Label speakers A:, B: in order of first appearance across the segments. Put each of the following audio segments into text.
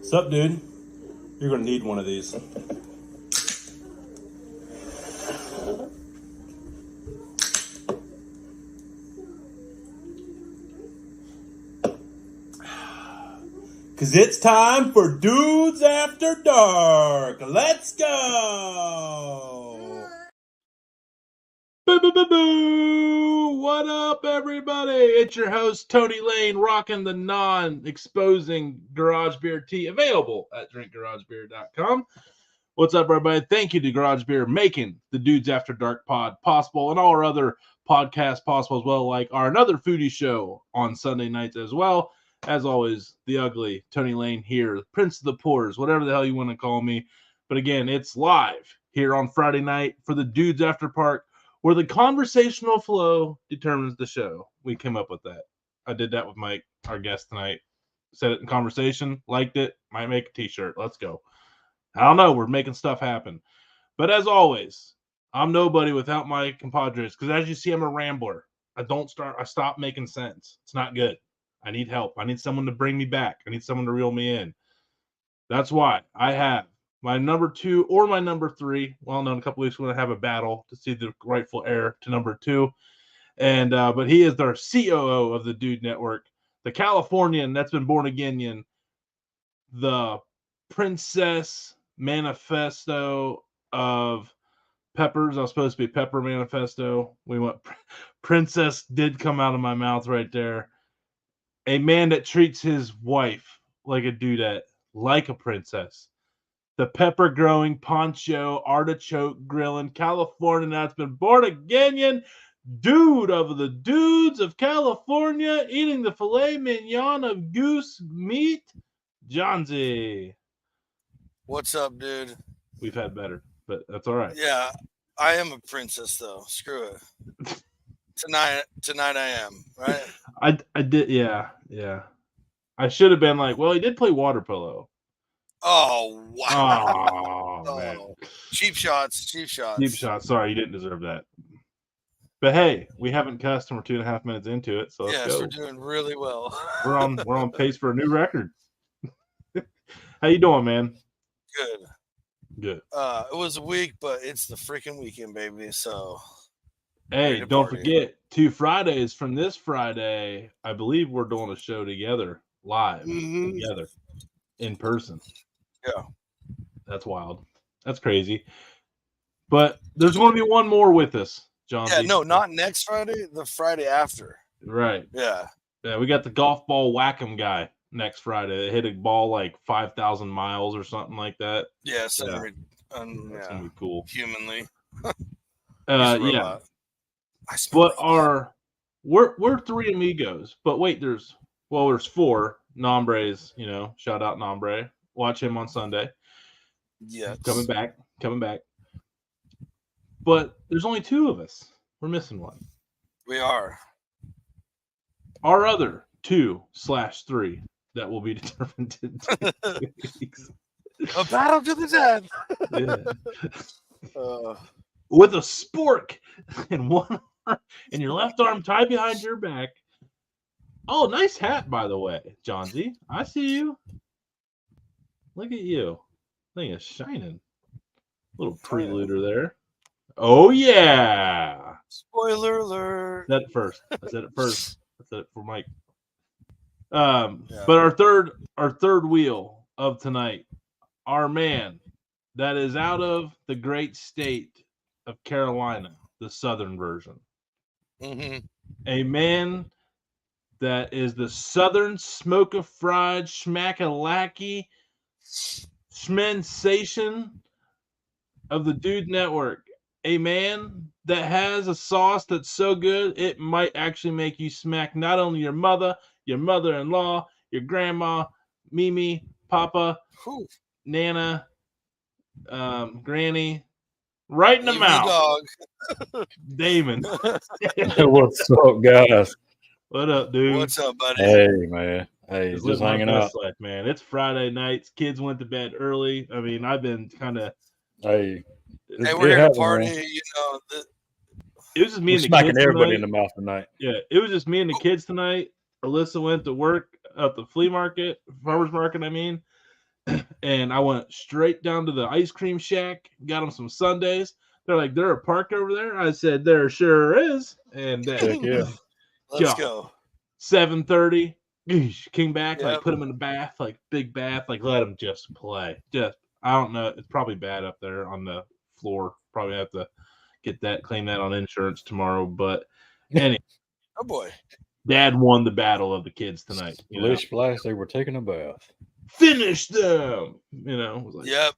A: Sup, dude? You're gonna need one of these. Cause it's time for Dudes After Dark. Let's go! Boo, boo, boo, boo! What up, everybody? It's your host, Tony Lane, rocking the non-exposing Garage Beer tea, available at drinkgaragebeer.com. What's up, everybody? Thank you to Garage Beer making the Dudes After Dark pod possible and all our other podcasts possible as well, like our another foodie show on Sunday nights as well. As always, the ugly Tony Lane here, Prince of the Pours, whatever the hell you want to call me. But again, it's live here on Friday night for the Dudes After Park, where the conversational flow determines the show. We came up with that. I did that with Mike, our guest tonight. Said it in conversation, liked it, might make a t-shirt. Let's go. I don't know. We're making stuff happen. But as always, I'm nobody without my compadres, because as you see, I'm a rambler. I stop making sense. It's not good. I need help. I need someone to bring me back. I need someone to reel me in. That's why I have my number 2 or my number 3. Well, no, in a couple weeks, we're going to have a battle to see the rightful heir to number 2. And but he is our COO of the Dude Network, the Californian that's been born again, the Princess Manifesto of Peppers. I was supposed to be Pepper Manifesto. We went Princess did come out of my mouth right there. A man that treats his wife like a dudette, like a princess. The pepper growing poncho, artichoke grilling, Californian that's been born again, dude of the dudes of California, eating the filet mignon of goose meat, Johnsy.
B: What's up, dude?
A: We've had better, but that's all right.
B: Yeah, I am a princess, though. Screw it. Tonight I am, right?
A: I did, yeah. I should have been like, well, he did play water polo.
B: Oh, wow.
A: Oh, man.
B: Cheap shots.
A: Cheap shots. Sorry, you didn't deserve that. But hey, we haven't cussed and we're 2.5 minutes into it, so let's go.
B: Yes, we're doing really well.
A: We're on pace for a new record. How you doing, man? Good.
B: It was a week, but it's the freaking weekend, baby. So,
A: hey, don't forget 2 Fridays from this Friday. I believe we're doing a show together, live, together, in person.
B: Yeah,
A: that's wild. That's crazy. But there's going to be one more with us, John.
B: Yeah, no, not next Friday. The Friday after.
A: Right.
B: Yeah.
A: We got the golf ball whack-em guy next Friday. They hit a ball like 5,000 miles or something like that.
B: Yeah, that's
A: gonna be cool.
B: Humanly.
A: Yeah. But we're 3 amigos. But wait, there's 4 Nombres. Shout out Nombre. Watch him on Sunday.
B: Yes.
A: Coming back. But there's only 2 of us. We're missing one.
B: We are.
A: Our other 2/3 that will be determined in 2 weeks.
B: A battle to the death.
A: Yeah. With a spork in one arm and your left arm tied behind your back. Oh, nice hat, by the way, Johnsy. I see you. Look at you. Thing is shining. Little preluder there. Oh, yeah.
B: Spoiler alert.
A: I said it first. I said it for Mike. But our third wheel of tonight, our man that is out of the great state of Carolina, the southern version.
B: Mm-hmm.
A: A man that is the southern smoke-a-fried, schmack-a-lacky schmensation of the Dude Network. A man that has a sauce that's so good, it might actually make you smack not only your mother, your mother-in-law, your grandma, Mimi, Papa, Nana, Granny, right in the mouth. Damon.
C: What's up, guys?
A: What up, dude?
B: What's up, buddy?
C: Hey, man. Hey, just hanging out.
A: Life, man. It's Friday nights. Kids went to bed early. I mean, I've been kind of.
C: Hey,
B: we're here to party.
C: Man.
A: It was just me and the
C: smacking
A: kids
C: everybody
A: tonight.
C: in the mouth tonight.
A: Yeah, it was just me and the kids tonight. Alyssa went to work at the flea market, farmers market. I mean, And I went straight down to the ice cream shack, got them some sundaes. They're like, "There a park over there?" I said, "There sure is." And
C: Heck yeah.
B: Let's go.
A: 7:30, came back, like
B: Yep.
A: put them in the bath, like big bath, like let them just play. Just I don't know, it's probably bad up there on the floor. Probably have to get that, claim that on insurance tomorrow. But anyway,
B: Oh boy.
A: Dad won the battle of the kids tonight.
C: Splish splash, they were taking a bath.
A: Finish them. It was like,
B: Yep.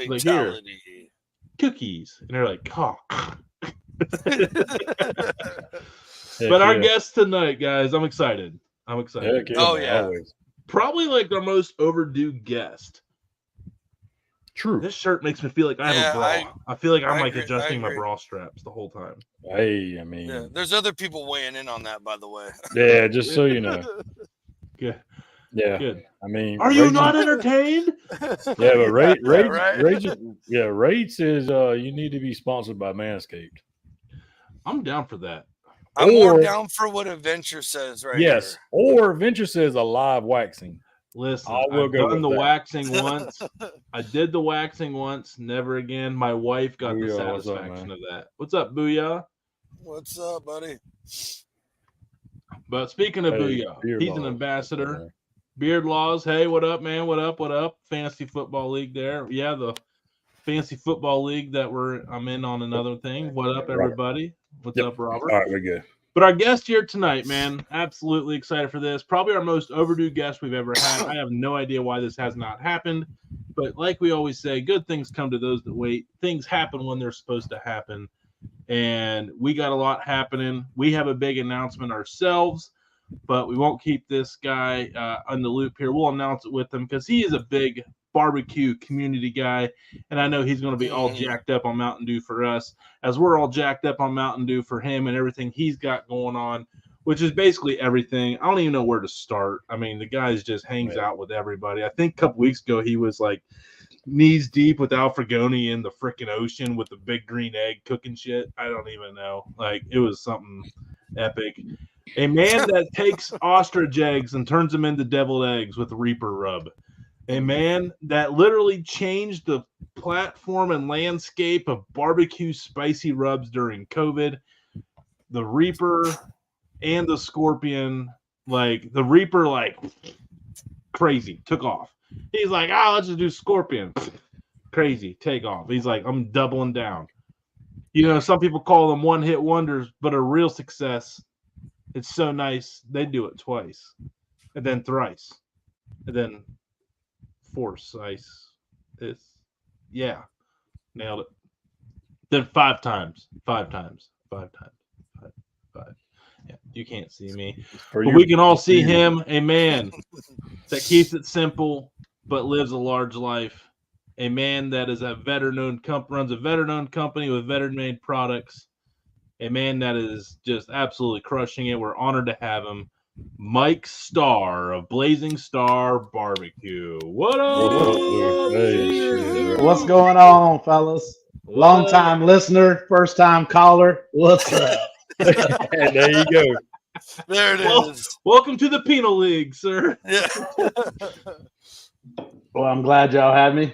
A: like, here,
B: Fatality.
A: cookies, and they're like, "Oh."
C: Heck
A: But our
C: yeah.
A: guest tonight, guys, I'm excited.
C: Heck yeah,
B: Oh,
C: man,
B: yeah.
C: always.
A: Probably like our most overdue guest.
C: True.
A: This shirt makes me feel like I have a bra. I feel like I'm like
B: agree,
A: adjusting
B: I
A: my
B: agree.
A: bra straps the whole time.
C: Hey, I mean,
B: Yeah, there's other people weighing in on that, by the way.
C: yeah, just so you know.
A: Good.
C: Yeah.
A: Good.
C: I mean,
A: Are you
C: Raging-
A: not entertained?
C: Yeah, but
B: Right?
C: Rates is you need to be sponsored by Manscaped.
A: I'm down for that.
B: I'm more
C: Or-
B: down for what Adventure says right
C: Yes.
B: here.
C: Or Venture says a live waxing.
A: Listen,
C: I will
A: I've
C: go
A: done
C: with
A: the
C: that.
A: waxing once. I did the waxing once, never again. My wife got the
C: Booyah, what's up,
A: satisfaction
C: man?
A: of that. What's up, Booyah?
B: What's up, buddy?
A: But speaking of
C: Hey,
A: Booyah,
C: Beard
A: he's an
C: Laws.
A: ambassador. Beard Laws, hey, what up, man? What up? What up? Fantasy Football League there. Yeah, the Fantasy Football League that I'm in on another thing. What up, everybody? What's
C: Yep.
A: up, Robert?
C: All right, we're good.
A: But our guest here tonight, man, absolutely excited for this. Probably our most overdue guest we've ever had. I have no idea why this has not happened. But like we always say, good things come to those that wait. Things happen when they're supposed to happen. And we got a lot happening. We have a big announcement ourselves, but we won't keep this guy on the loop here. We'll announce it with him because he is a big barbecue community guy, and I know he's going to be all jacked up on Mountain Dew for us, as we're all jacked up on Mountain Dew for him and everything he's got going on, which is basically everything. I don't even know where to start. I mean, the guy just hangs out with everybody. I think a couple weeks ago he was like knees deep with Alfregoni in the freaking ocean with the big green egg cooking shit. I don't even know. Like, it was something epic. A man that takes ostrich eggs and turns them into deviled eggs with Reaper rub. A man that literally changed the platform and landscape of barbecue spicy rubs during COVID. The Reaper and the Scorpion, like the Reaper, like crazy, took off. He's like, let's just do Scorpion. Crazy, take off. He's like, I'm doubling down. Some people call them one-hit wonders, but a real success. It's so nice. They do it twice, and then thrice, and then force-ice. Nailed it. Then five times. Yeah, you can't see me, but we can all see him. A man that keeps it simple but lives a large life. A man that is runs a veteran-owned company with veteran-made products. A man that is just absolutely crushing it. We're honored to have him. Mike Starr of Blazing Star Barbecue. What up?
C: Hey,
D: what's going on, fellas? Long time listener, first time caller. What's up?
C: And there you go.
B: There it is.
A: Welcome to the Penal League, sir.
B: Yeah.
D: Well, I'm glad y'all had me.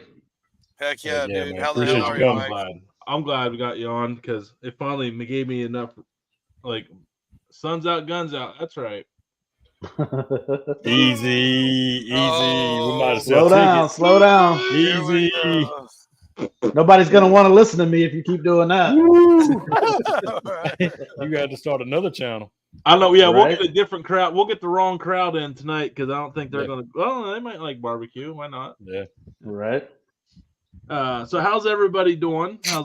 B: Heck yeah,
C: Yeah,
B: dude.
C: man.
B: How the
C: Appreciate
B: hell are
C: you
B: you,
C: coming.
B: Mike?
A: I'm glad we got you on because it finally gave me enough, like, sun's out, guns out. That's right.
C: Easy.
B: Oh,
C: we might have
D: Slow
C: said
D: down, slow down.
B: Here we
C: Easy.
B: go.
D: Nobody's gonna want to listen to me if you keep doing that.
B: All right.
C: You got to start another channel.
A: I know. Yeah, we'll
D: Right.
A: get a different crowd. We'll get the wrong crowd in tonight because I don't think they're
C: Yeah.
A: going to. Well, they might like barbecue. Why not?
C: Yeah.
D: Right.
A: So how's everybody doing?
B: Oh,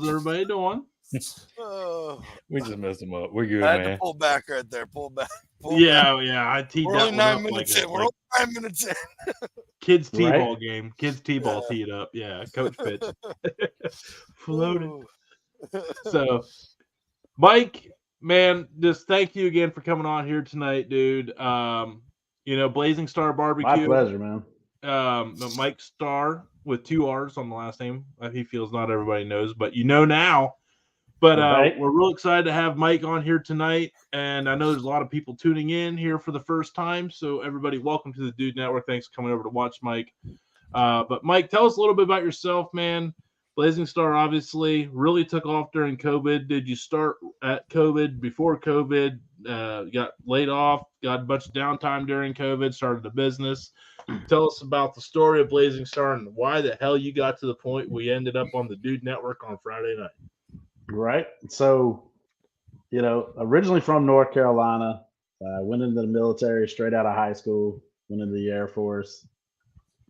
C: We just messed them up. We're good,
B: I had to
C: man.
B: pull back right there. Pull back. Pull back.
A: Yeah. I teed
B: We're
A: that
B: only
A: one
B: 9
A: up
B: minutes
A: like
B: in.
A: a
B: We're only 9 minutes in.
A: kids
D: Right.
A: t-ball game. Kids t-ball teed up. Yeah, coach pitch. Floated.
B: Ooh.
A: So, Mike, man, just thank you again for coming on here tonight, dude. Blazing Star Barbecue.
D: My pleasure, man.
A: Mike Starr with 2 R's on the last name. He feels not everybody knows, but now. But
D: Right.
A: we're real excited to have Mike on here tonight, and I know there's a lot of people tuning in here for the first time. So everybody, welcome to the Dude Network. Thanks for coming over to watch Mike. But Mike, tell us a little bit about yourself, man. Blazing Star obviously really took off during COVID. Did you start at COVID, before COVID? Got laid off, got a bunch of downtime during COVID, started a business. Tell us about the story of Blazing Star and why the hell you got to the point we ended up on the Dude Network on Friday night.
D: Right. So, originally from North Carolina, went into the military straight out of high school, went into the Air Force,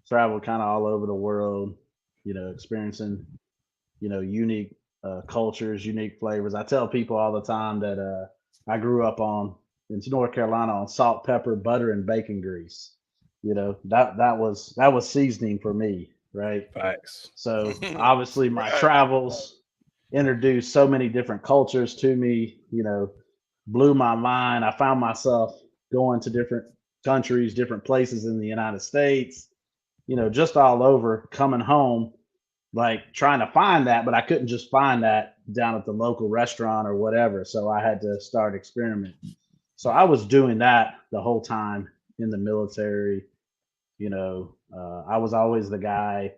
D: traveled kind of all over the world, experiencing, unique cultures, unique flavors. I tell people all the time that I grew up in North Carolina on salt, pepper, butter, and bacon grease. That was seasoning for me, right?
C: Facts.
D: So obviously my
B: Right.
D: travels introduced so many different cultures to me, blew my mind. I found myself going to different countries, different places in the United States, just all over, coming home, like trying to find that, but I couldn't just find that down at the local restaurant or whatever. So I had to start experimenting. So I was doing that the whole time in the military. I was always the guy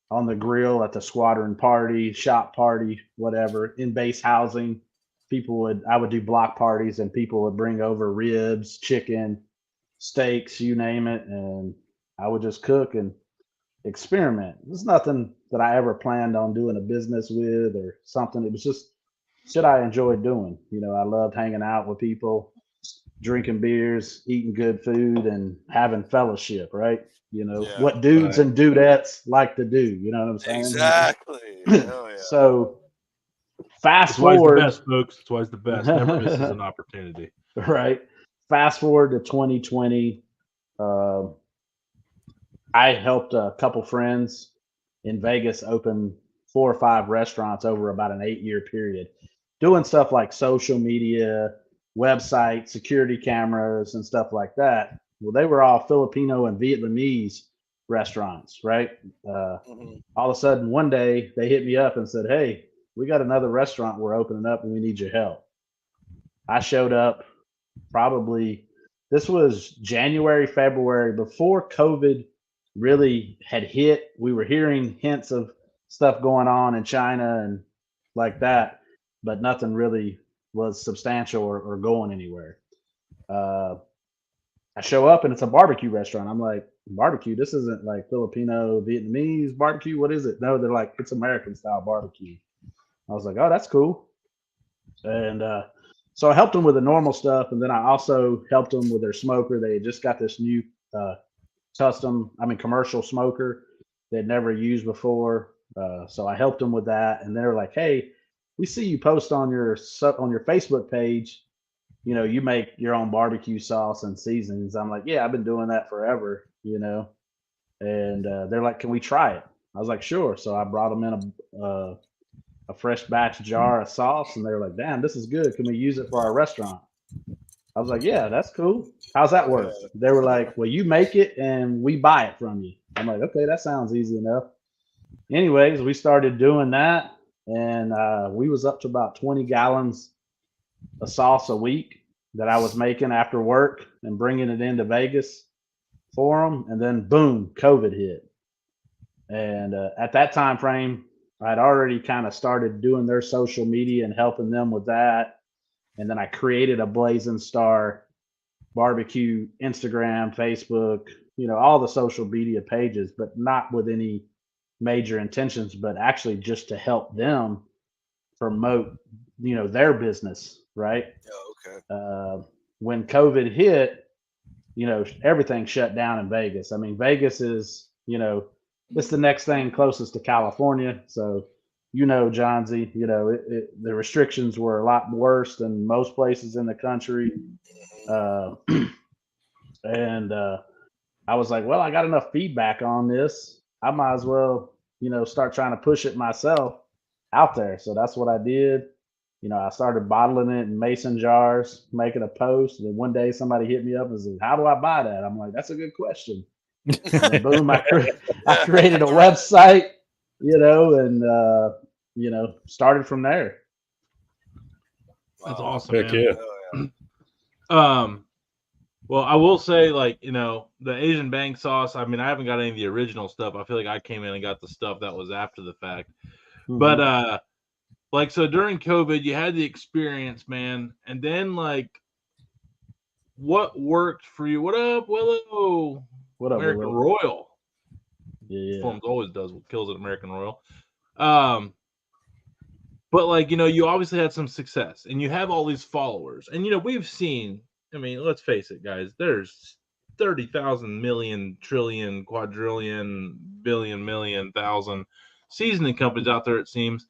D: on the grill at the squadron party, shop party, whatever, in base housing. I would do block parties and people would bring over ribs, chicken, steaks, you name it. And I would just cook and experiment. There's nothing that I ever planned on doing a business with or something. It was just shit I enjoyed doing. I loved hanging out with people, drinking beers, eating good food, and having fellowship, right?
B: Yeah.
D: What dudes and dudettes like to do. You know what I'm saying?
B: Exactly. Hell yeah.
D: So fast
A: That's why he's the
D: forward,
A: best, folks. That's why he's the best. Never misses an opportunity.
D: right? Fast forward to 2020. I helped a couple friends in Vegas open 4 or 5 restaurants over about an 8-year period, doing stuff like social media, website, security cameras, and stuff like that. Well, they were all Filipino and Vietnamese restaurants, right?
B: Mhm.
D: All of a sudden, one day they hit me up and said, "Hey, we got another restaurant we're opening up and we need your help." I showed up probably, this was January, February, before COVID really had hit. We were hearing hints of stuff going on in China and like that, but nothing really was substantial or going anywhere. I show up and it's a barbecue restaurant. I'm like, barbecue? This isn't like Filipino, Vietnamese barbecue. What is it? No, they're like, it's American style barbecue. I was like, oh, that's cool. And so I helped them with the normal stuff. And then I also helped them with their smoker. They had just got this new commercial smoker they'd never used before. So I helped them with that. And they're like, hey, we see you post on your Facebook page, you make your own barbecue sauce and seasonings. I'm like, yeah, I've been doing that forever, and they're like, can we try it? I was like, sure. So I brought them in a fresh batch jar of sauce, and they were like, damn, this is good. Can we use it for our restaurant? I was like, yeah, that's cool. How's that work? They were like, well, you make it and we buy it from you. I'm like, okay, that sounds easy enough. Anyways, we started doing that, and we was up to about 20 gallons of sauce a week that I was making after work and bringing it into Vegas for them. And then boom, COVID hit. And at that time frame, I'd already kind of started doing their social media and helping them with that. And then I created a Blazing Star barbecue Instagram, Facebook, all the social media pages, but not with any major intentions, but actually just to help them promote, their business, right?
B: Okay.
D: When COVID hit, everything shut down in Vegas. I mean, Vegas is, it's the next thing closest to California. So, John Z, the restrictions were a lot worse than most places in the country. And I was like, well, I got enough feedback on this. I might as well, start trying to push it myself out there. So that's what I did. I started bottling it in mason jars, making a post. And then one day somebody hit me up and said, how do I buy that? I'm like, that's a good question. And then boom, I created a website, and, started from there.
A: That's awesome,
C: Heck
A: man.
C: yeah.
A: Well, I will say, like, the Asian Bang sauce. I mean, I haven't got any of the original stuff. I feel like I came in and got the stuff that was after the fact. But like, so during COVID, you had the experience, man, and then like, what worked for you? What up, Willow?
D: What up,
A: American
D: Willow?
A: Royal.
D: Yeah.
A: Forms always does what kills it, American Royal. But like, you obviously had some success, and you have all these followers, and we've seen. I mean, let's face it, guys. There's 30,000 million, trillion, quadrillion, billion, million, thousand seasoning companies out there. It seems.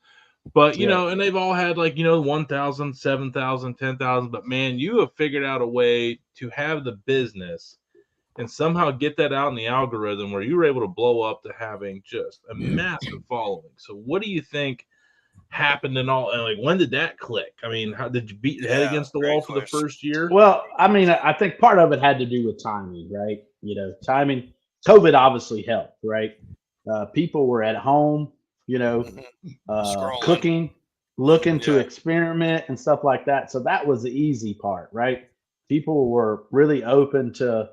A: But and they've all had like 1,000, 7,000, 10,000. But man, you have figured out a way to have the business and somehow get that out in the algorithm where you were able to blow up to having just a massive following. So, what do you think happened and all? And like, when did that click? I mean, how did you beat your head against the wall for the first year?
D: Well, I mean, I think part of it had to do with timing, right? Timing. COVID obviously helped, right? People were at home, cooking, looking to experiment and stuff like that. So that was the easy part, right? People were really open to,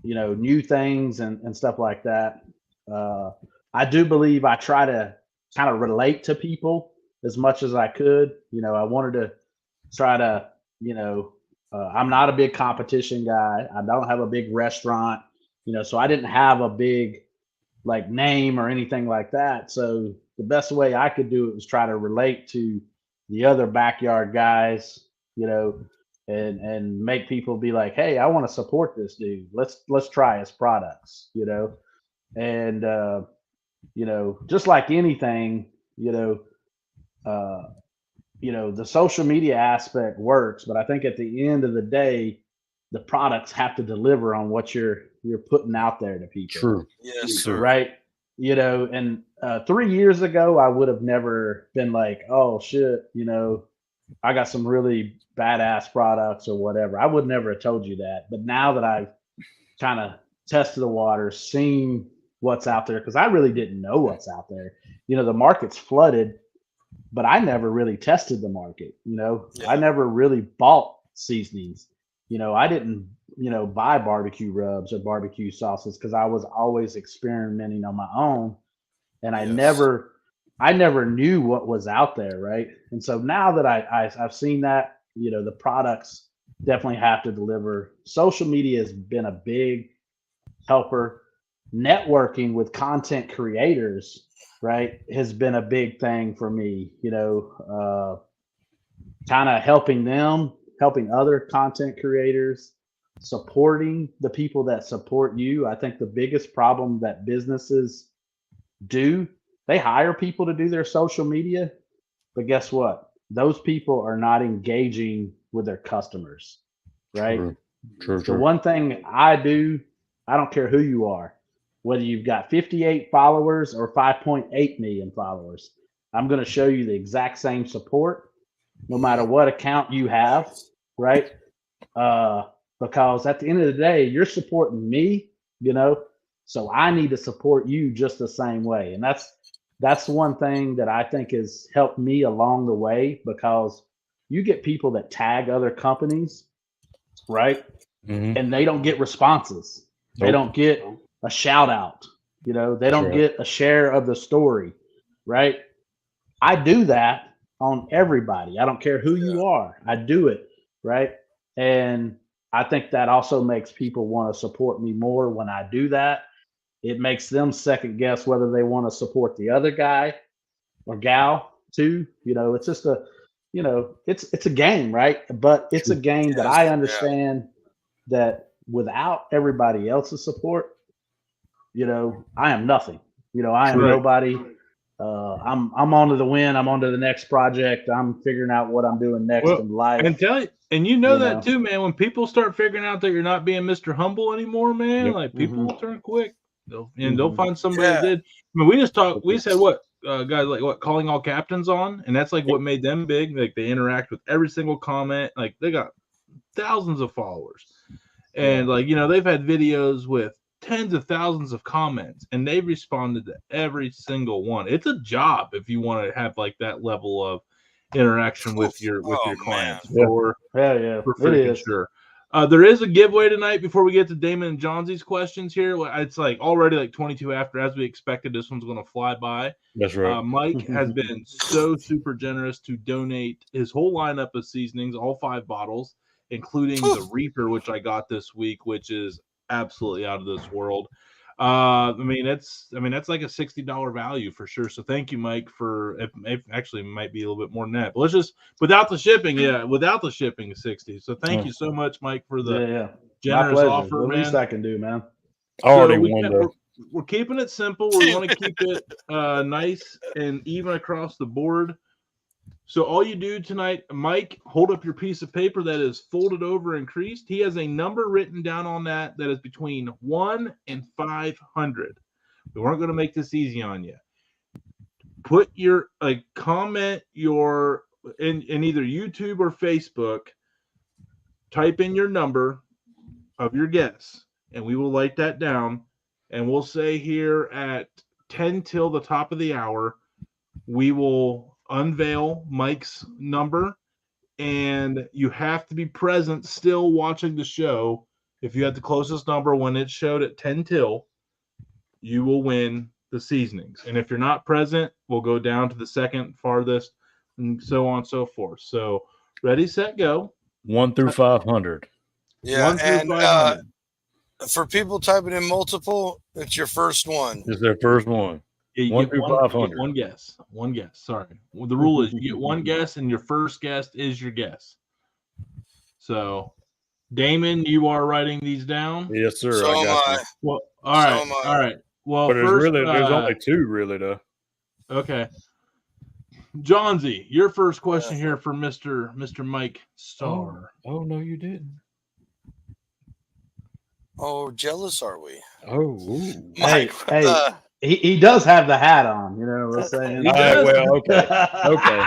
D: new things and stuff like that. I do believe I try to kind of relate to people as much as I could. I wanted to try to, I'm not a big competition guy. I don't have a big restaurant, so I didn't have a big like name or anything like that. So the best way I could do it was try to relate to the other backyard guys, and make people be like, hey, I want to support this dude. Let's try his products, and just like anything, the social media aspect works, but I think at the end of the day, the products have to deliver on what you're putting out there to people.
C: True.
B: Yes, sir.
D: Right. And 3 years ago, I would have never been like, oh shit, I got some really badass products or whatever. I would never have told you that. But now that I've kind of tested the water, seen what's out there, because I really didn't know what's out there. The market's flooded, but I never really tested the market. I never really bought seasonings. I didn't, buy barbecue rubs or barbecue sauces because I was always experimenting on my own, and I never knew what was out there, right? And so now that I've seen that, the products definitely have to deliver. Social media has been a big helper. Networking with content creators, right, has been a big thing for me. Kind of helping other content creators, supporting the people that support you. I think the biggest problem that businesses do, they hire people to do their social media, but guess what? Those people are not engaging with their customers, right?
C: True.
D: The one thing I do, I don't care who you are, whether you've got 58 followers or 5.8 million followers, I'm going to show you the exact same support, no matter what account you have, right? Because at the end of the day, you're supporting me, so I need to support you just the same way. And that's one thing that I think has helped me along the way, because you get people that tag other companies, right?
C: Mm-hmm.
D: And they don't get responses.
C: Nope.
D: They don't get a shout out. They don't get a share of the story, right? I do that on everybody. I don't care who you are. I do it, right? And I think that also makes people want to support me more when I do that. It makes them second guess whether they want to support the other guy or gal too. It's just it's a game, right? But it's a game that I understand that without everybody else's support, I am nothing. I am nobody. I'm on to the win. I'm on to the next project. I'm figuring out what I'm doing next in life.
A: And that too, man. When people start figuring out that you're not being Mr. Humble anymore, man, like people will turn quick. They'll find somebody that did. I mean, we just talked. We said what guys like what calling all captains on, and that's like what made them big. Like they interact with every single comment. Like they got thousands of followers, and like they've had videos with tens of thousands of comments, and they've responded to every single one. It's a job if you want to have like that level of interaction with your clients. For freaking sure. There is a giveaway tonight before we get to Damon and Johnsy's questions here. It's like already like 22 after, as we expected. This one's going to fly by.
C: That's right.
A: Mike has been so super generous to donate his whole lineup of seasonings, all 5 bottles, including the Reaper, which I got this week, which is absolutely out of this world. I mean, that's like a $60 value for sure. So thank you, Mike, for it actually might be a little bit more than that. But let's just without the shipping, is 60. So thank you so much, Mike, for the generous offer,
D: the
A: man.
D: least I can do, man.
C: I already won.
A: We're keeping it simple. We want to keep it nice and even across the board. So all you do tonight, Mike, hold up your piece of paper that is folded over and creased. He has a number written down on that is between 1 and 500. We weren't going to make this easy on you. Put your comment in either YouTube or Facebook. Type in your number of your guess, and we will write that down. And we'll say here at 10 till the top of the hour, we will unveil Mike's number, and you have to be present still watching the show. If you had the closest number when it showed at 10 till, you will win the seasonings. And if you're not present, we'll go down to the second farthest and so on and so forth. So ready, set, go.
C: 1 through 500.
B: Yeah,
A: 1 through
B: and
A: 500.
B: For people typing in multiple, it's your first one.
C: It's their first one.
A: Yeah, you
C: 1
A: get
C: through
A: one,
C: 500.
A: One guess. One guess. Sorry. Well, the rule is you get one guess, and your first guess is your guess. So, Damon, you are writing these down?
C: Yes, sir.
B: So
C: I got you.
A: Well, all right. All right. Well,
C: but
A: first,
C: there's only 2, really, though.
A: Okay. Johnsy, your first question here for Mr. Mike Starr.
C: Oh, no, you didn't.
B: Oh, jealous are we?
C: Oh,
B: Mike,
D: hey. He does have the hat on, you know what I'm saying?
C: Well, okay.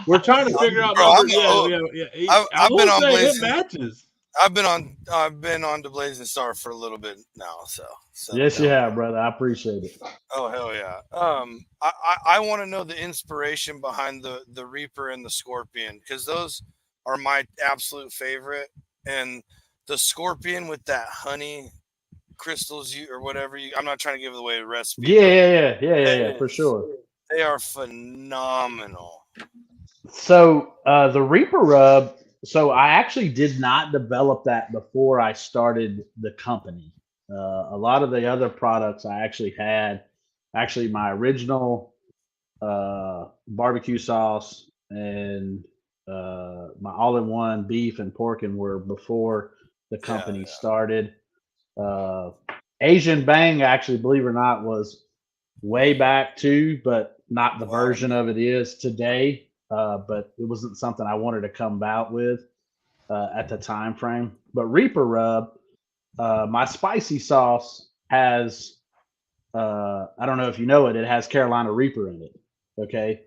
A: We're trying to figure out.
B: I've been on Blazing.
A: It matches.
B: I've been on the Blazing Star for a little bit now, so
D: yes, you have, brother. I appreciate it.
B: Oh, hell yeah. I want to know the inspiration behind the Reaper and the Scorpion, because those are my absolute favorite. And the Scorpion with that honey crystals or whatever I'm not trying to give away the recipe.
D: Yeah, for sure.
B: They are phenomenal.
D: So the Reaper rub. So I actually did not develop that before I started the company. A lot of the other products I actually had, my original barbecue sauce and my all-in-one beef and pork were before the company started. Asian Bang, actually, believe it or not, was way back too, but not the version of it is today. But it wasn't something I wanted to come out with at the time frame. But Reaper Rub, my spicy sauce has, I don't know if you know it, it has Carolina Reaper in it. Okay.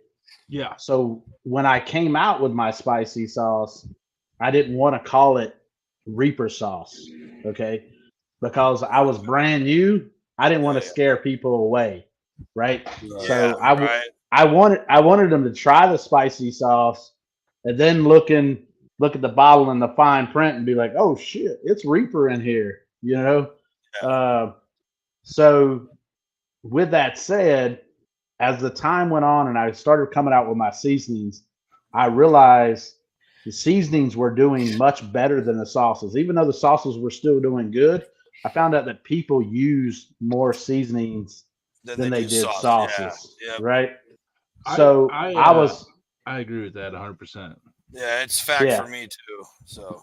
A: Yeah.
D: So when I came out with my spicy sauce, I didn't want to call it Reaper sauce. Okay. Because I was brand new. I didn't want to scare people away. Right. So I wanted them to try the spicy sauce and then look at the bottle and the fine print and be like, oh shit, it's Reaper in here, you know? Yeah. So with that said, as the time went on and I started coming out with my seasonings, I realized the seasonings were doing much better than the sauces. Even though the sauces were still doing good, I found out that people use more seasonings than they did sauces. Yeah. Right. So
A: I agree with that 100%.
B: Yeah, it's fact for me too. So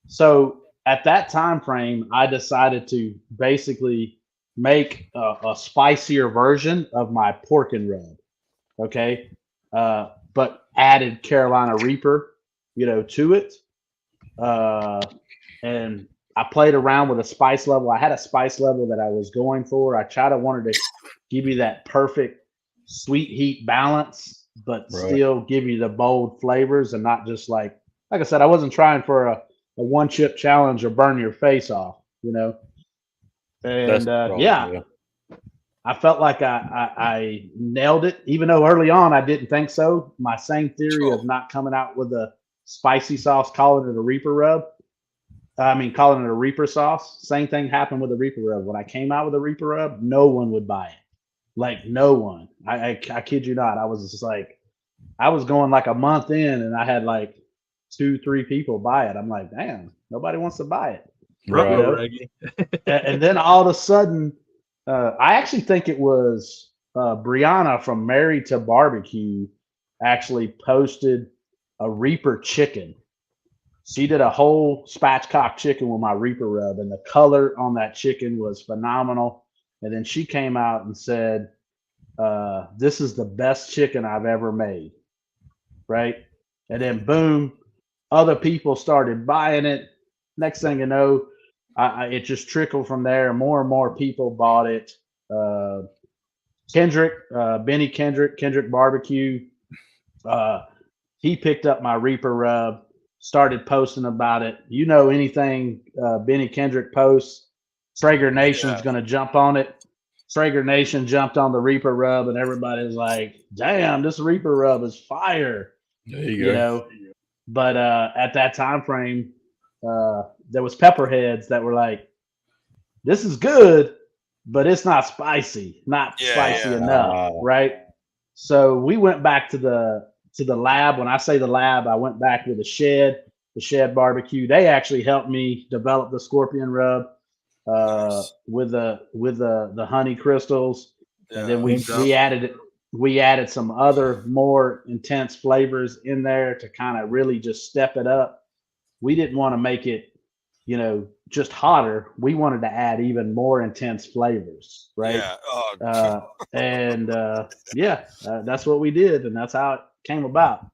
D: so at that time frame, I decided to basically make a spicier version of my pork and rub. Okay, but added Carolina Reaper, to it, and I played around with a spice level. I had a spice level that I was going for. I wanted to give you that perfect sweet heat balance, but still give you the bold flavors and not just like I said, I wasn't trying for a one chip challenge or burn your face off, And I felt like I nailed it, even though early on I didn't think so. My same theory of not coming out with a spicy sauce, calling it a Reaper rub. calling it a Reaper sauce. Same thing happened with the Reaper rub. When I came out with the Reaper rub, no one would buy it. Like no one. I kid you not. I was just like, I was going like a month in, and I had like 2-3 people buy it. I'm like, damn, nobody wants to buy it.
A: Ruh-roh,
D: You know?
A: Reggie.
D: And then all of a sudden, I actually think it was Brianna from Married to Barbecue actually posted a Reaper chicken. She did a whole spatchcock chicken with my Reaper rub, and the color on that chicken was phenomenal. And then she came out and said, "This is the best chicken I've ever made." Right? And then boom, other people started buying it. Next thing you know, it just trickled from there. More and more people bought it. Kendrick, Benny Kendrick Barbecue, he picked up my Reaper rub, started posting about it. You know, anything Benny Kendrick posts, Traeger Nation's going to jump on it. Traeger Nation jumped on the Reaper rub, and everybody's like, "Damn, this Reaper rub is fire!"
C: There you
D: You
C: go.
D: know, but at that time frame, there was pepperheads that were like, "This is good, but it's not spicy, not spicy enough," right? So we went back to the lab. When I say the lab, I went back with the Shed Barbecue. They actually helped me develop the Scorpion rub
B: Nice.
D: with the honey crystals, and then
B: Yeah.
D: we added some other more intense flavors in there to kind of really just step it up. We didn't want to make it, just hotter. We wanted to add even more intense flavors, right?
B: Yeah. Oh,
D: That's what we did, and that's how it came about.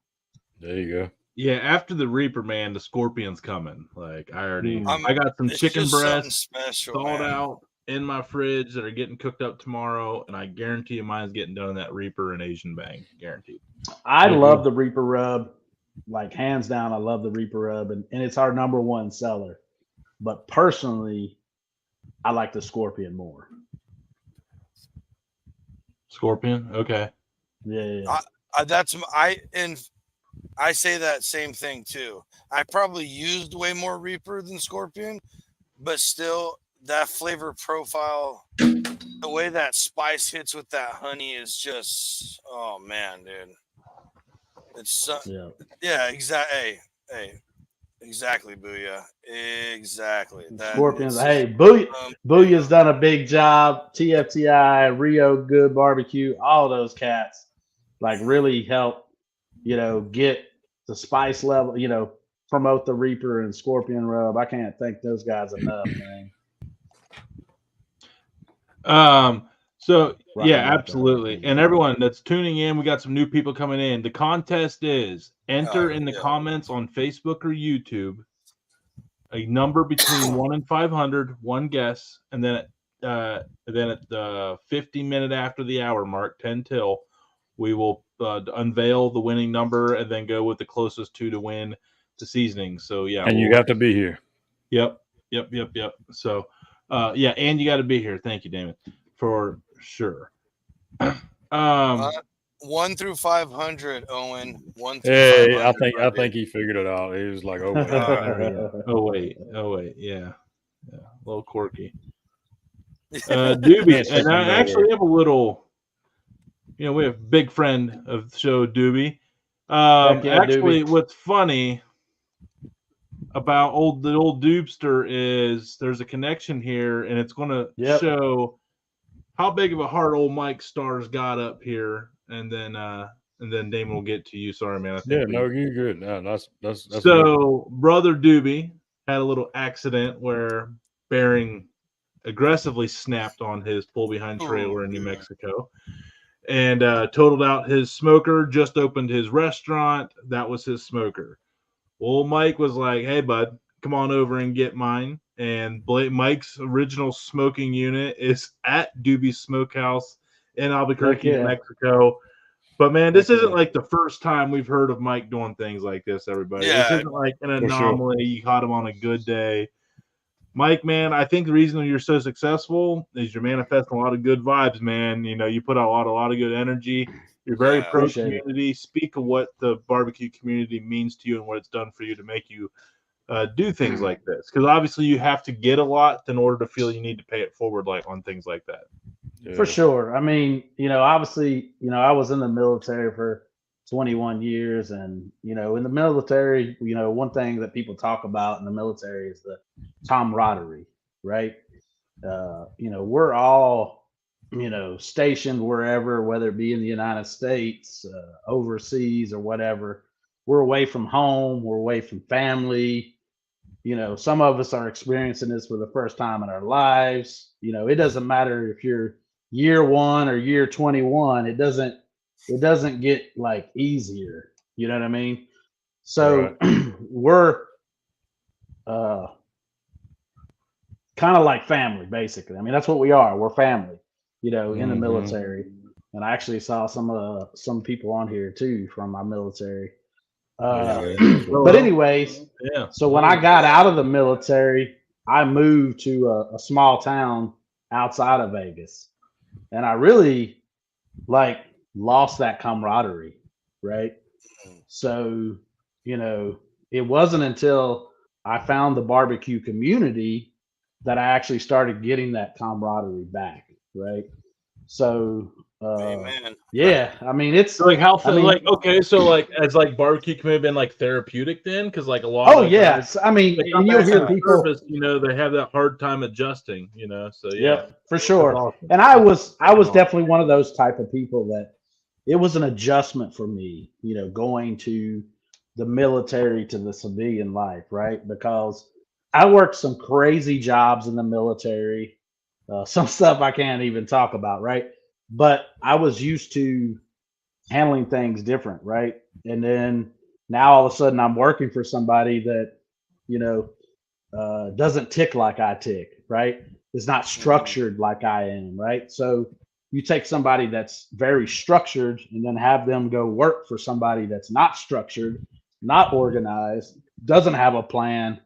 C: There you go.
A: Yeah, after the Reaper, man, the Scorpion's coming. Like
D: Mm.
A: I got some
B: it's
A: chicken
B: just something
A: breasts
B: special,
A: thawed
B: man.
A: out in my fridge that are getting cooked up tomorrow, and I guarantee you mine's getting done in that Reaper and Asian Bang, guaranteed.
D: I
C: Very
D: love
C: good.
D: the Reaper rub, like hands down. I love the Reaper rub, and it's our number one seller. But personally, I like the Scorpion more.
A: Scorpion, okay.
D: Yeah.
B: I say that same thing too. I probably used way more Reaper than Scorpion, but still that flavor profile, the way that spice hits with that honey is just, oh man, dude. It's exactly. Hey, exactly, Booyah. Exactly.
D: Scorpions.
B: It's
D: Hey,
B: just,
D: Booyah's done a big job. TFTI, Rio Good Barbecue, all those cats, like really help, get the spice level, promote the Reaper and Scorpion rub. I can't thank those guys enough, man.
A: So
D: Rocking
A: yeah,
D: with
A: absolutely. And everyone that's tuning in, we got some new people coming in. The contest is enter in the comments on Facebook or YouTube a number between 1 and 500, one guess, and then at the 50-minute after the hour mark, 10 till, we will unveil the winning number and then go with the closest two to win the seasoning. So yeah,
C: And you have to be here.
A: Yep. So and you got to be here. Thank you, Damon, for sure.
B: 1 through 500, Owen. 1 through
C: Hey,
B: 500.
C: I think he figured it out. He was like,
A: Oh wait, yeah, a little quirky. Doobie, and I actually have a little. We have a big friend of the show, Doobie. Actually,
D: Doobie.
A: what's funny about the old Doobster is there's a connection here, and it's going to show how big of a heart old Mike Star's got up here, and then Damon will get to you. Sorry, man.
C: you're good. No, that's
A: so good. Brother Doobie had a little accident where bearing aggressively snapped on his pull behind trailer in New Mexico. And totaled out his smoker, just opened his restaurant. That was his smoker. Well, Mike was like, hey, bud, come on over and get mine. And Mike's original smoking unit is at Doobie's Smokehouse in Albuquerque, New Mexico. But, man, this isn't like the first time we've heard of Mike doing things like this, everybody.
B: Yeah,
A: this isn't like an anomaly. You caught him on a good day. Mike, man, I think the reason you're so successful is you're manifesting a lot of good vibes, man. You put out a lot of good energy. You're very pro-community. Speak of what the barbecue community means to you and what it's done for you to make you do things like this? Because obviously you have to get a lot in order to feel you need to pay it forward, like on things like that.
D: For sure. I mean, obviously, I was in the military for 21 years, and in the military, one thing that people talk about in the military is the camaraderie, right? We're all, stationed wherever, whether it be in the United States, overseas, or whatever. We're away from home, we're away from family. Some of us are experiencing this for the first time in our lives. It doesn't matter if you're year 1 or year 21. It doesn't get like easier. You know what I mean? So we're kind of like family, basically. I mean, that's what we are. We're family, in the military. And I actually saw some people on here too from my military. But anyways, so when I got out of the military, I moved to a small town outside of Vegas, and I really lost that camaraderie, right? So, it wasn't until I found the barbecue community that I actually started getting that camaraderie back, right? So,
B: Amen.
D: yeah, I mean, it's
A: So okay, so as barbecue can have been like therapeutic then, because like a lot.
D: Oh
A: of
D: yes, I mean,
A: and
D: you'll hear people.
A: Service, they have that hard time adjusting. So yeah.
D: Yep, for sure. Awesome. And I was definitely one of those type of people that it was an adjustment for me, going to the military to the civilian life, right? Because I worked some crazy jobs in the military, some stuff I can't even talk about, right? But I was used to handling things different, right? And then now all of a sudden I'm working for somebody that, doesn't tick like I tick, right? Is not structured like I am, right? So you take somebody that's very structured and then have them go work for somebody that's not structured, not organized, doesn't have a plan,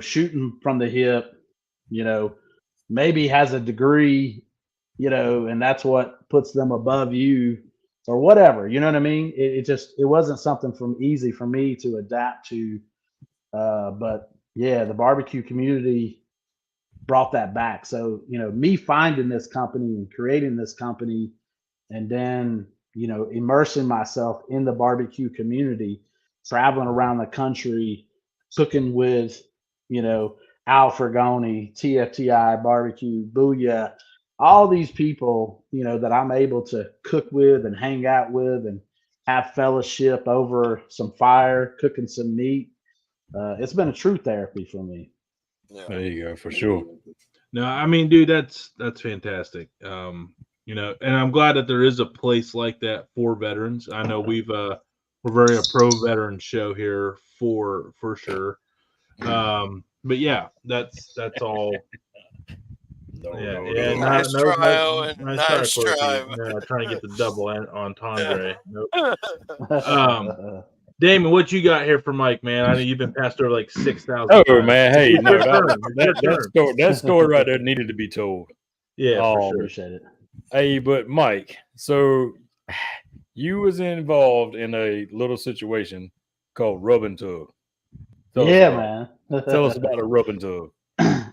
D: shooting from the hip, maybe has a degree, and that's what puts them above you or whatever. You know what I mean? It wasn't something easy for me to adapt to. But yeah, the barbecue community brought that back. So, me finding this company and creating this company and then, immersing myself in the barbecue community, traveling around the country, cooking with, Al Fergoni, TFTI, Barbecue, Booyah, all these people, that I'm able to cook with and hang out with and have fellowship over some fire, cooking some meat. It's been a true therapy for me.
C: Yeah. There you go, for sure.
A: No, I mean, dude, that's fantastic. And I'm glad that there is a place like that for veterans. I know we're very a pro veteran show here for sure. But yeah, that's all.
B: Nice try. Nice try.
A: Trying to get the double entendre. Nope. Damon, what you got here for Mike, man? I know you've been passed over like 6,000
C: Oh,
A: times.
C: man. Hey, no, that story right there needed to be told.
A: Yeah, for sure.
D: Appreciate it.
C: Hey, but Mike, so you was involved in a little situation called rub and tug.
D: Man.
C: Tell us about a rub and tug.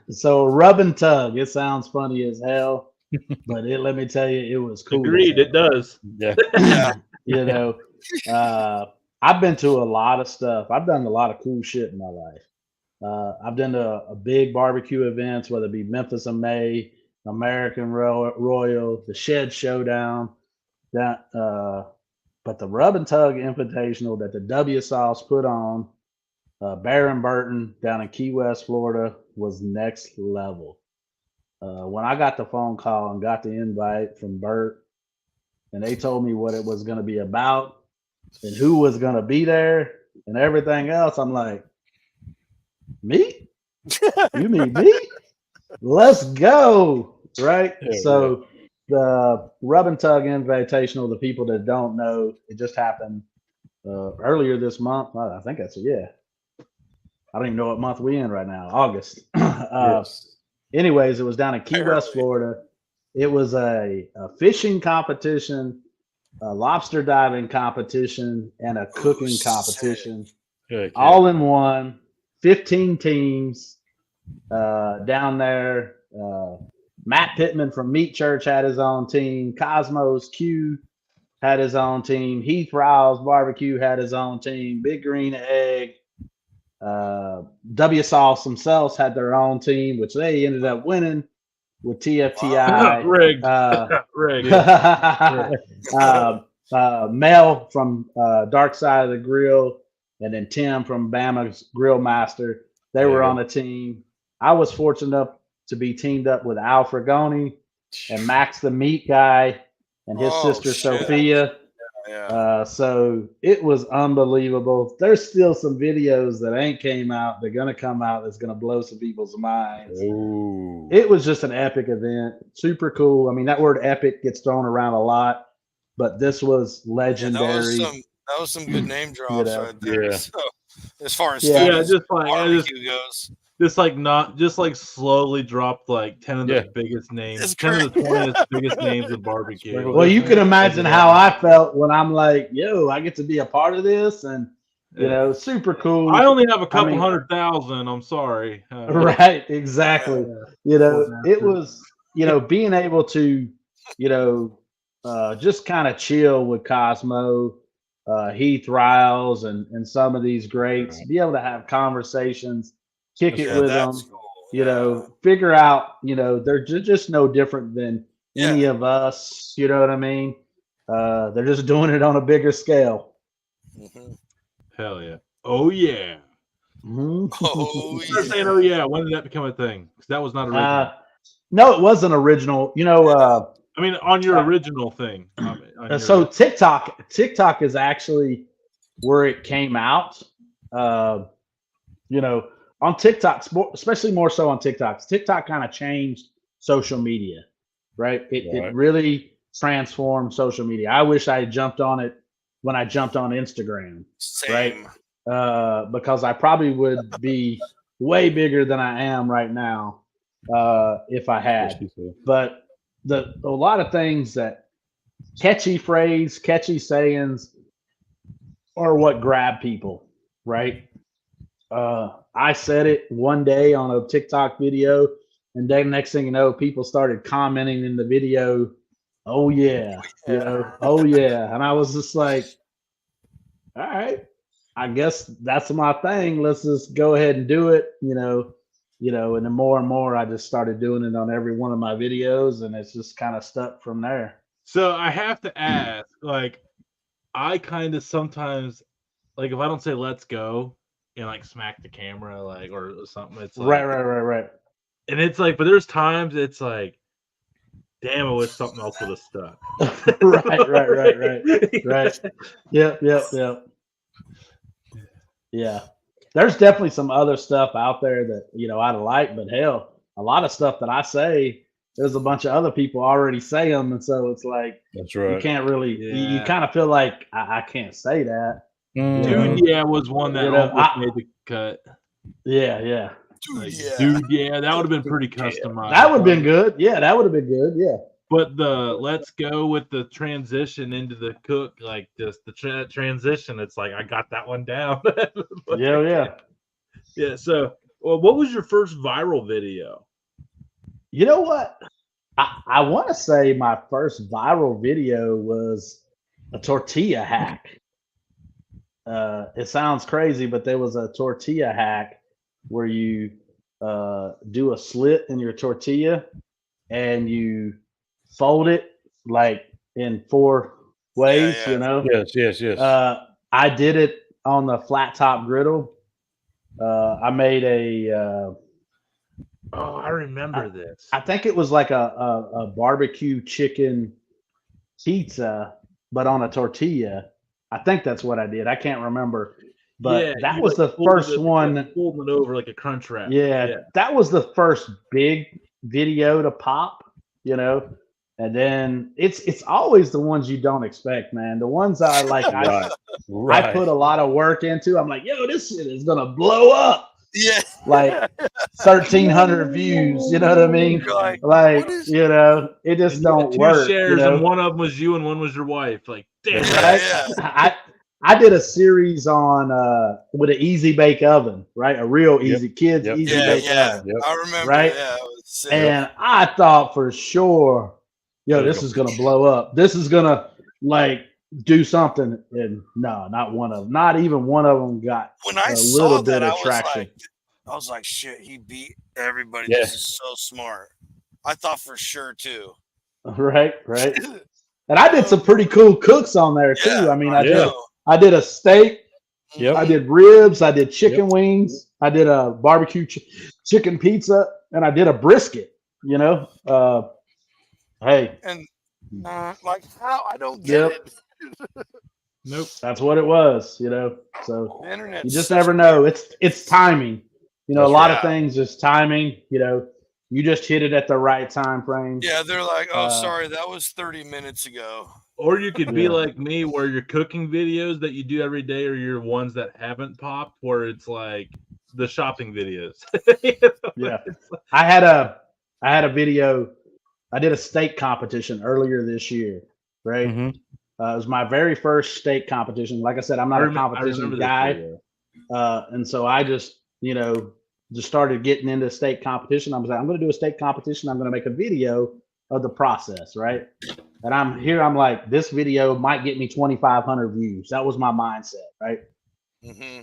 D: So rub and tug, it sounds funny as hell, but let me tell you, it was cool.
A: Agreed, it does.
C: Yeah.
D: I've been to a lot of stuff. I've done a lot of cool shit in my life. I've done a big barbecue events, whether it be Memphis in May, American Royal, the Shed Showdown, but the Rub and Tug Invitational that the W Sauce put on, Baron Burton down in Key West, Florida, was next level. When I got the phone call and got the invite from Bert, and they told me what it was going to be about and who was going to be there and everything else, I'm like, me? You mean me? Let's go. Right?
C: Yeah,
D: so the Rub and Tug Invitational, the people that don't know, it just happened earlier this month. I think that's I don't even know what month we in right now. August.
C: Yes.
D: Anyways, it was down in Key West, Florida. It was a fishing competition, a lobster diving competition, and a cooking competition, all in one. 15 teams down there. Matt Pittman from Meat Church had his own team. Cosmos Q had his own team. Heath Riles Barbecue had his own team. Big Green Egg. W Sauce themselves had their own team, which they ended up winning with TFTI.
A: Rigged. Rigged.
D: Mel from Dark Side of the Grill, and then Tim from Bama's Grill Master. They were on a team. I was fortunate enough to be teamed up with Al Fragoni and Max the Meat Guy and his sister Sophia.
B: Yeah.
D: So it was unbelievable. There's still some videos that ain't came out. They're gonna come out. That's gonna blow some people's minds.
C: Ooh.
D: It was just an epic event. Super cool. I mean, that word epic gets thrown around a lot, but this was legendary.
B: That was some good name drops right there.
C: Yeah.
B: So, as far as
A: barbecue
B: goes.
A: Just slowly dropped like 10 of the biggest names, 10 of the 20 biggest names in barbecue.
D: Well, you can imagine how I felt when I'm like, yo, I get to be a part of this, and you know, super cool.
A: I only have a couple 100,000. I'm sorry.
D: Right, exactly. You know, it was, you know, being able to, you know, just kind of chill with Cosmo, Heath Riles, and some of these greats, be able to have conversations. Kick it with them, you know, figure out, you know, they're just no different than any of us. You know what I mean? They're just doing it on a bigger scale.
B: Mm-hmm.
A: Hell yeah. Oh, yeah.
D: Mm-hmm.
B: Oh,
A: You're saying, oh, yeah. When did that become a thing? Because that was not original.
D: No, it wasn't original. You know,
A: I mean, on your original thing.
D: So TikTok is actually where it came out. You know, on TikTok, especially more so on TikTok. TikTok kind of changed social media, right? It really transformed social media. I wish I had jumped on it when I jumped on Instagram,
B: Same.
D: right? Because I probably would be way bigger than I am right now if I had. But a lot of things that catchy phrase, catchy sayings are what grab people, right? I said it one day on a TikTok video, and then next thing you know, people started commenting in the video, "Oh yeah, you know, oh yeah," and I was just like, "All right, I guess that's my thing. Let's just go ahead and do it," you know. And then more and more, I just started doing it on every one of my videos, and it's just kind of stuck from there.
A: So I have to ask, like, I kind of sometimes, like, if I don't say "let's go" and like smack the camera, like, or something, it's like,
D: right.
A: And it's like, but there's times it's like, damn, I wish something else would have stuck.
D: right. Yep. Yeah. There's definitely some other stuff out there that, you know, I'd like, but hell, a lot of stuff that I say, there's a bunch of other people already say them, and so it's like,
C: that's right.
D: You can't really, you kind of feel like I can't say that.
A: Dude, yeah, was one that almost made the cut.
D: Yeah.
A: Dude, yeah, that would have been pretty customized.
D: That would have been good. Yeah, that would have been good. Yeah.
A: But the let's go with the transition into the cook, like just the transition, it's like I got that one down. Yeah. So, well, what was your first viral video?
D: You know what? I want to say my first viral video was a tortilla hack. It sounds crazy, but there was a tortilla hack where you do a slit in your tortilla and you fold it like in 4 ways, you know?
C: Yes.
D: I did it on the flat top griddle. I made a
A: I remember this.
D: I think it was like a barbecue chicken pizza, but on a tortilla. I think that's what I did. I can't remember. But that was the first one.
A: Folding it over like a crunch wrap.
D: Yeah, that was the first big video to pop, you know. And then it's always the ones you don't expect, man. The ones I like, I put a lot of work into. I'm like, yo, this shit is gonna blow up.
B: Yeah,
D: like 1,300 views. You know what I mean? Like you know, it just don't work.
A: Shares,
D: you know?
A: And one of them was you, and one was your wife. Like, damn,
D: right? I did a series on with an easy bake oven, right? A real
C: Yep.
D: easy kids
C: Yep.
D: easy
B: Yeah,
D: bake
B: yeah.
D: oven,
C: Yep.
B: I remember.
D: right?
B: Yeah, it was sick.
D: And I thought for sure, yo, this is gonna blow up. This is gonna like do something. And no, not even one of them got
B: When I
D: a
B: saw
D: little
B: that,
D: bit of traction.
B: I was like, shit, he beat everybody.
C: Yeah.
B: This is so smart. I thought for sure too.
D: Right. And I did some pretty cool cooks on there too.
B: Yeah,
D: I mean,
B: I know.
D: I did a steak,
C: Yep.
D: I did ribs, I did chicken wings, I did a barbecue chicken pizza, and I did a brisket. You know, hey,
B: And like how I don't get
D: yep,
B: it.
A: Nope.
D: that's what it was. You know, so
B: The internet.
D: you just never know. It's timing. You know,
C: That's
D: a lot
B: right.
D: of things is timing. You know, you just hit it at the right time frame.
B: Yeah, they're like, oh,
D: Uh,
B: sorry, that was 30 minutes ago.
A: Or you could be
D: Yeah.
A: like me, where your cooking videos that you do every day are your ones that haven't popped, where it's like the shopping videos. You know,
D: Yeah.
A: it's like-
D: I had a video. I did a steak competition earlier this year, right?
C: Mhm.
D: It was my very first steak competition. Like I said, I'm
A: I
D: not a
A: remember
D: competition
A: this
D: guy,
A: video.
D: and so I just just started getting into steak competition. I was like, I'm going to do a steak competition. I'm going to make a video of the process, right? And I'm like, this video might get me 2,500 views. That was my mindset, right?
B: Hmm.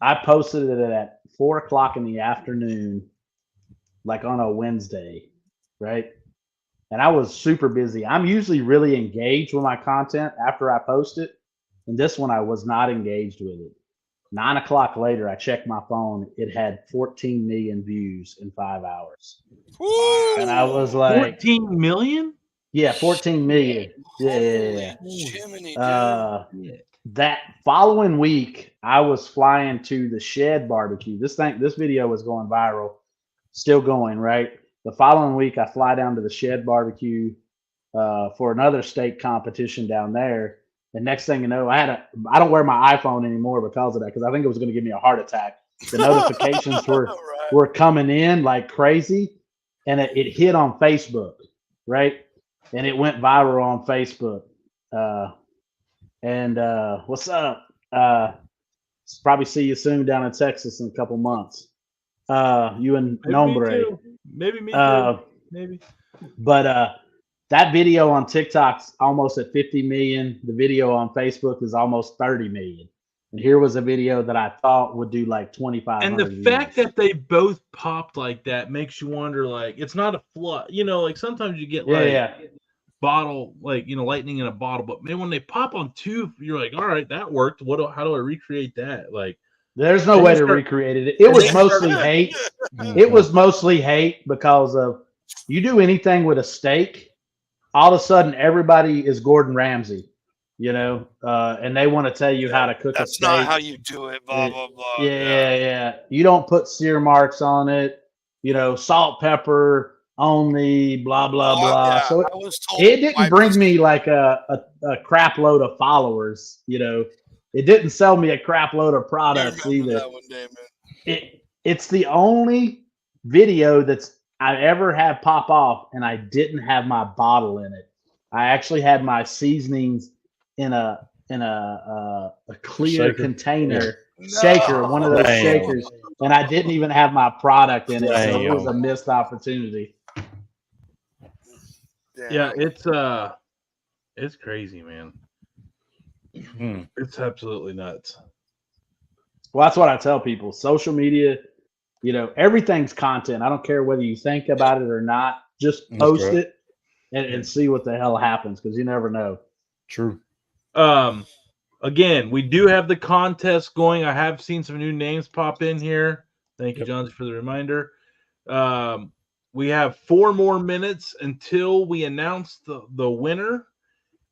D: I posted it at 4 o'clock in the afternoon, like on a Wednesday, right? And I was super busy. I'm usually really engaged with my content after I post it. And this one, I was not engaged with it. 9 o'clock later, I checked my phone. It had 14 million views in 5 hours. And I was like,
A: 14 million?
D: yeah, 14 million.
B: Holy
D: Yeah.
B: Jiminy, dude.
A: Yeah.
D: That following week, I was flying to the Shed Barbecue. This video was going viral, still going, right? The following week, I fly down to the Shed Barbecue for another steak competition down there. And next thing you know, I don't wear my iPhone anymore because of that, because I think it was going to give me a heart attack. The notifications
B: Right.
D: were coming in like crazy, and it hit on Facebook, right? And it went viral on Facebook. And what's up? Probably see you soon down in Texas in a couple months. You and
A: Maybe me
D: Nombre.
A: too. Maybe me too.
D: Uh,
A: Maybe.
D: But that video on TikTok's almost at 50 million. The video on Facebook is almost 30 million. And here was a video that I thought would do like 2,500
A: And the
D: views.
A: fact that they both popped like that makes you wonder, like, it's not a flood. You know, like sometimes you get bottle, like, lightning in a bottle. But man, when they pop on two, you're like, all right, that worked. How do I recreate that? Like,
D: there's no
A: Then
D: way
A: you
D: to
A: start-
D: recreate it. It
A: and
D: was
A: then you
D: mostly
A: start-
D: hate.
C: Mhm.
D: It was mostly hate because of you do anything with a steak, all of a sudden everybody is Gordon Ramsay, and they want to tell you how to cook a
B: That's
D: steak.
B: not how you do it. Blah blah blah.
D: Yeah. You don't put sear marks on it. Salt, pepper only. Blah blah blah.
B: Yeah,
D: So
B: I was told
D: it didn't
B: my
D: bring me like a crap load of followers. It didn't sell me a crap load of
B: I
D: products
B: remember
D: either.
B: that one day, man.
D: It's the only video that's I ever had pop off, and I didn't have my bottle in it. I actually had my seasonings in a clear
C: Shaker.
D: container
B: No.
D: shaker, one of those
C: Damn.
D: shakers, and I didn't even have my product in it, so it was a
C: Damn.
D: missed opportunity.
B: Damn.
A: Yeah, it's crazy, man.
C: Hmm.
A: It's absolutely nuts.
D: Well, that's what I tell people. Social media, everything's content. I don't care whether you think about it or not. Just
C: That's
D: post
C: right.
D: it and see what the hell happens, because you never know.
C: True.
A: Again, we do have the contest going. I have seen some new names pop in here. Thank you,
C: Yep.
A: John, for the reminder. We have 4 more minutes until we announce the winner.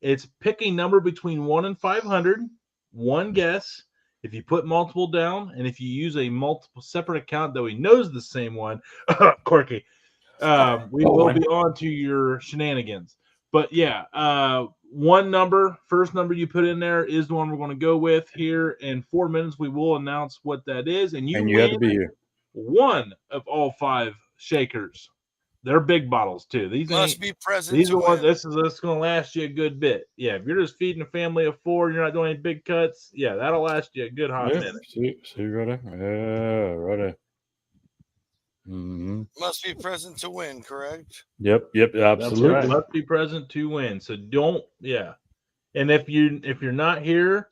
A: It's pick a number between 1 and 500. One guess. If you put multiple down, and if you use a multiple separate account that we knows the same one, Corky, we will be on to your shenanigans. But yeah, one number, first number you put in there is the one we're going to go with here. In 4 minutes, we will announce what that is, and you
C: And you
A: win
C: have to be here.
A: one of all 5 shakers. They're big bottles too. These
B: Must
A: ain't.
B: be present
A: These
B: to
A: are ones.
B: win.
A: This is going to last you a good bit. Yeah, if you're just feeding a family of 4, you're not doing any big cuts. Yeah, that'll last you a good hot minute.
C: See right there. Yeah, right there. Mm-hmm.
B: Must be present to win, correct?
C: Yep, absolutely.
D: right.
A: Must be present to win. So don't. Yeah, and if you're not here,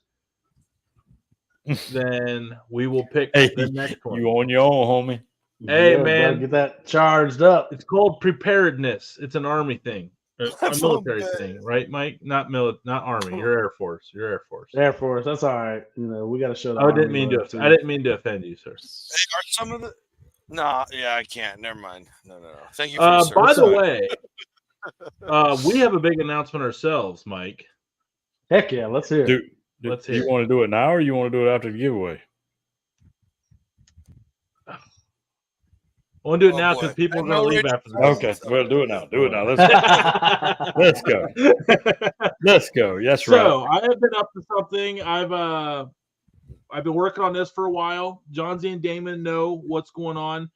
A: then we will pick
C: Hey,
A: the next one.
C: you on your own, homie.
A: Hey,
D: Yeah,
A: man.
D: bro, get that charged up.
A: It's called preparedness. It's an Army thing, a
B: That's
A: military
B: okay.
A: thing, right, Mike? Not Army. You're Air Force. You're Air Force.
D: Air Force, that's all right. We got to show the
A: I didn't
D: Army
A: mean to.
D: love, too.
A: I didn't mean to offend you, sir.
B: Hey, are some of the? No, yeah, I can't. Never mind. No. Thank you for your
A: By
B: service.
A: the way, we have a big announcement ourselves, Mike.
D: Heck yeah, let's hear it.
A: Let's
C: Do
A: hear
C: you
A: it.
C: want to do it now or you want to do it after the giveaway?
A: I want to do it
B: Oh,
A: now
B: boy.
A: because people are
B: I
A: going to
B: know
A: leave
B: Rich-
A: after the
C: Okay, well, do it now. Do it now. Let's go. Let's go. That's right.
A: So I have been up to something. I've been working on this for a while. John Z and Damon know what's going on.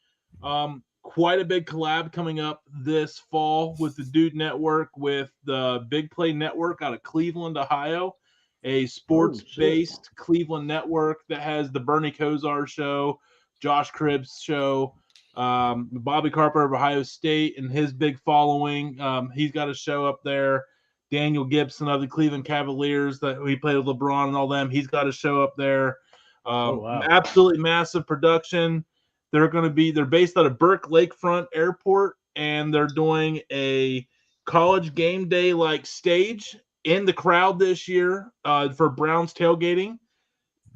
A: Quite a big collab coming up this fall with the Dude Network, with the Big Play Network out of Cleveland, Ohio, a sports-based Cleveland network that has the Bernie Kosar show, Josh Cribbs show, Bobby Carper of Ohio State and his big following. He's got a show up there. Daniel Gibson of the Cleveland Cavaliers, that he played with LeBron and all them. He's got a show up there.
D: Wow.
A: Absolutely massive production. They're based out of Burke Lakefront Airport, and they're doing a college game day like stage in the crowd this year for Browns tailgating.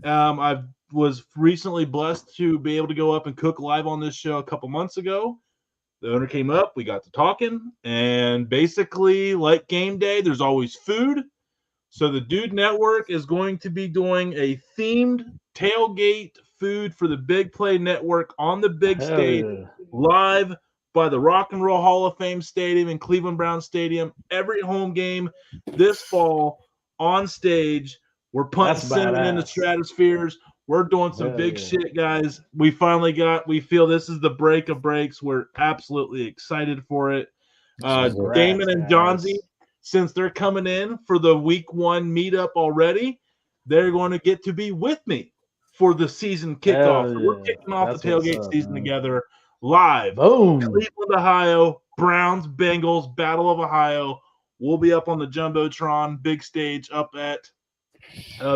A: I was recently blessed to be able to go up and cook live on this show a couple months ago. The owner came up, we got to talking, and basically, like game day, there's always food. So the Dude Network is going to be doing a themed tailgate food for the Big Play Network on the big
D: Hell
A: stage,
D: yeah.
A: live by the Rock and Roll Hall of Fame Stadium in Cleveland Brown Stadium. Every home game this fall on stage. We're punting
D: That's
A: cinnamon in the
D: badass.
A: stratospheres. We're doing some
D: Hell
A: big
D: yeah.
A: shit, guys. We feel this is the break of breaks. We're absolutely excited for it.
D: Congrats,
A: Damon and John
D: guys.
A: Z, since they're coming in for the week 1 meetup already, they're going to get to be with me for the season kickoff. So we're
D: yeah.
A: kicking off
D: That's
A: the tailgate
D: what's up,
A: season
D: man.
A: together live.
D: Boom.
A: Cleveland, Ohio, Browns, Bengals, Battle of Ohio. We'll be up on the Jumbotron big stage up at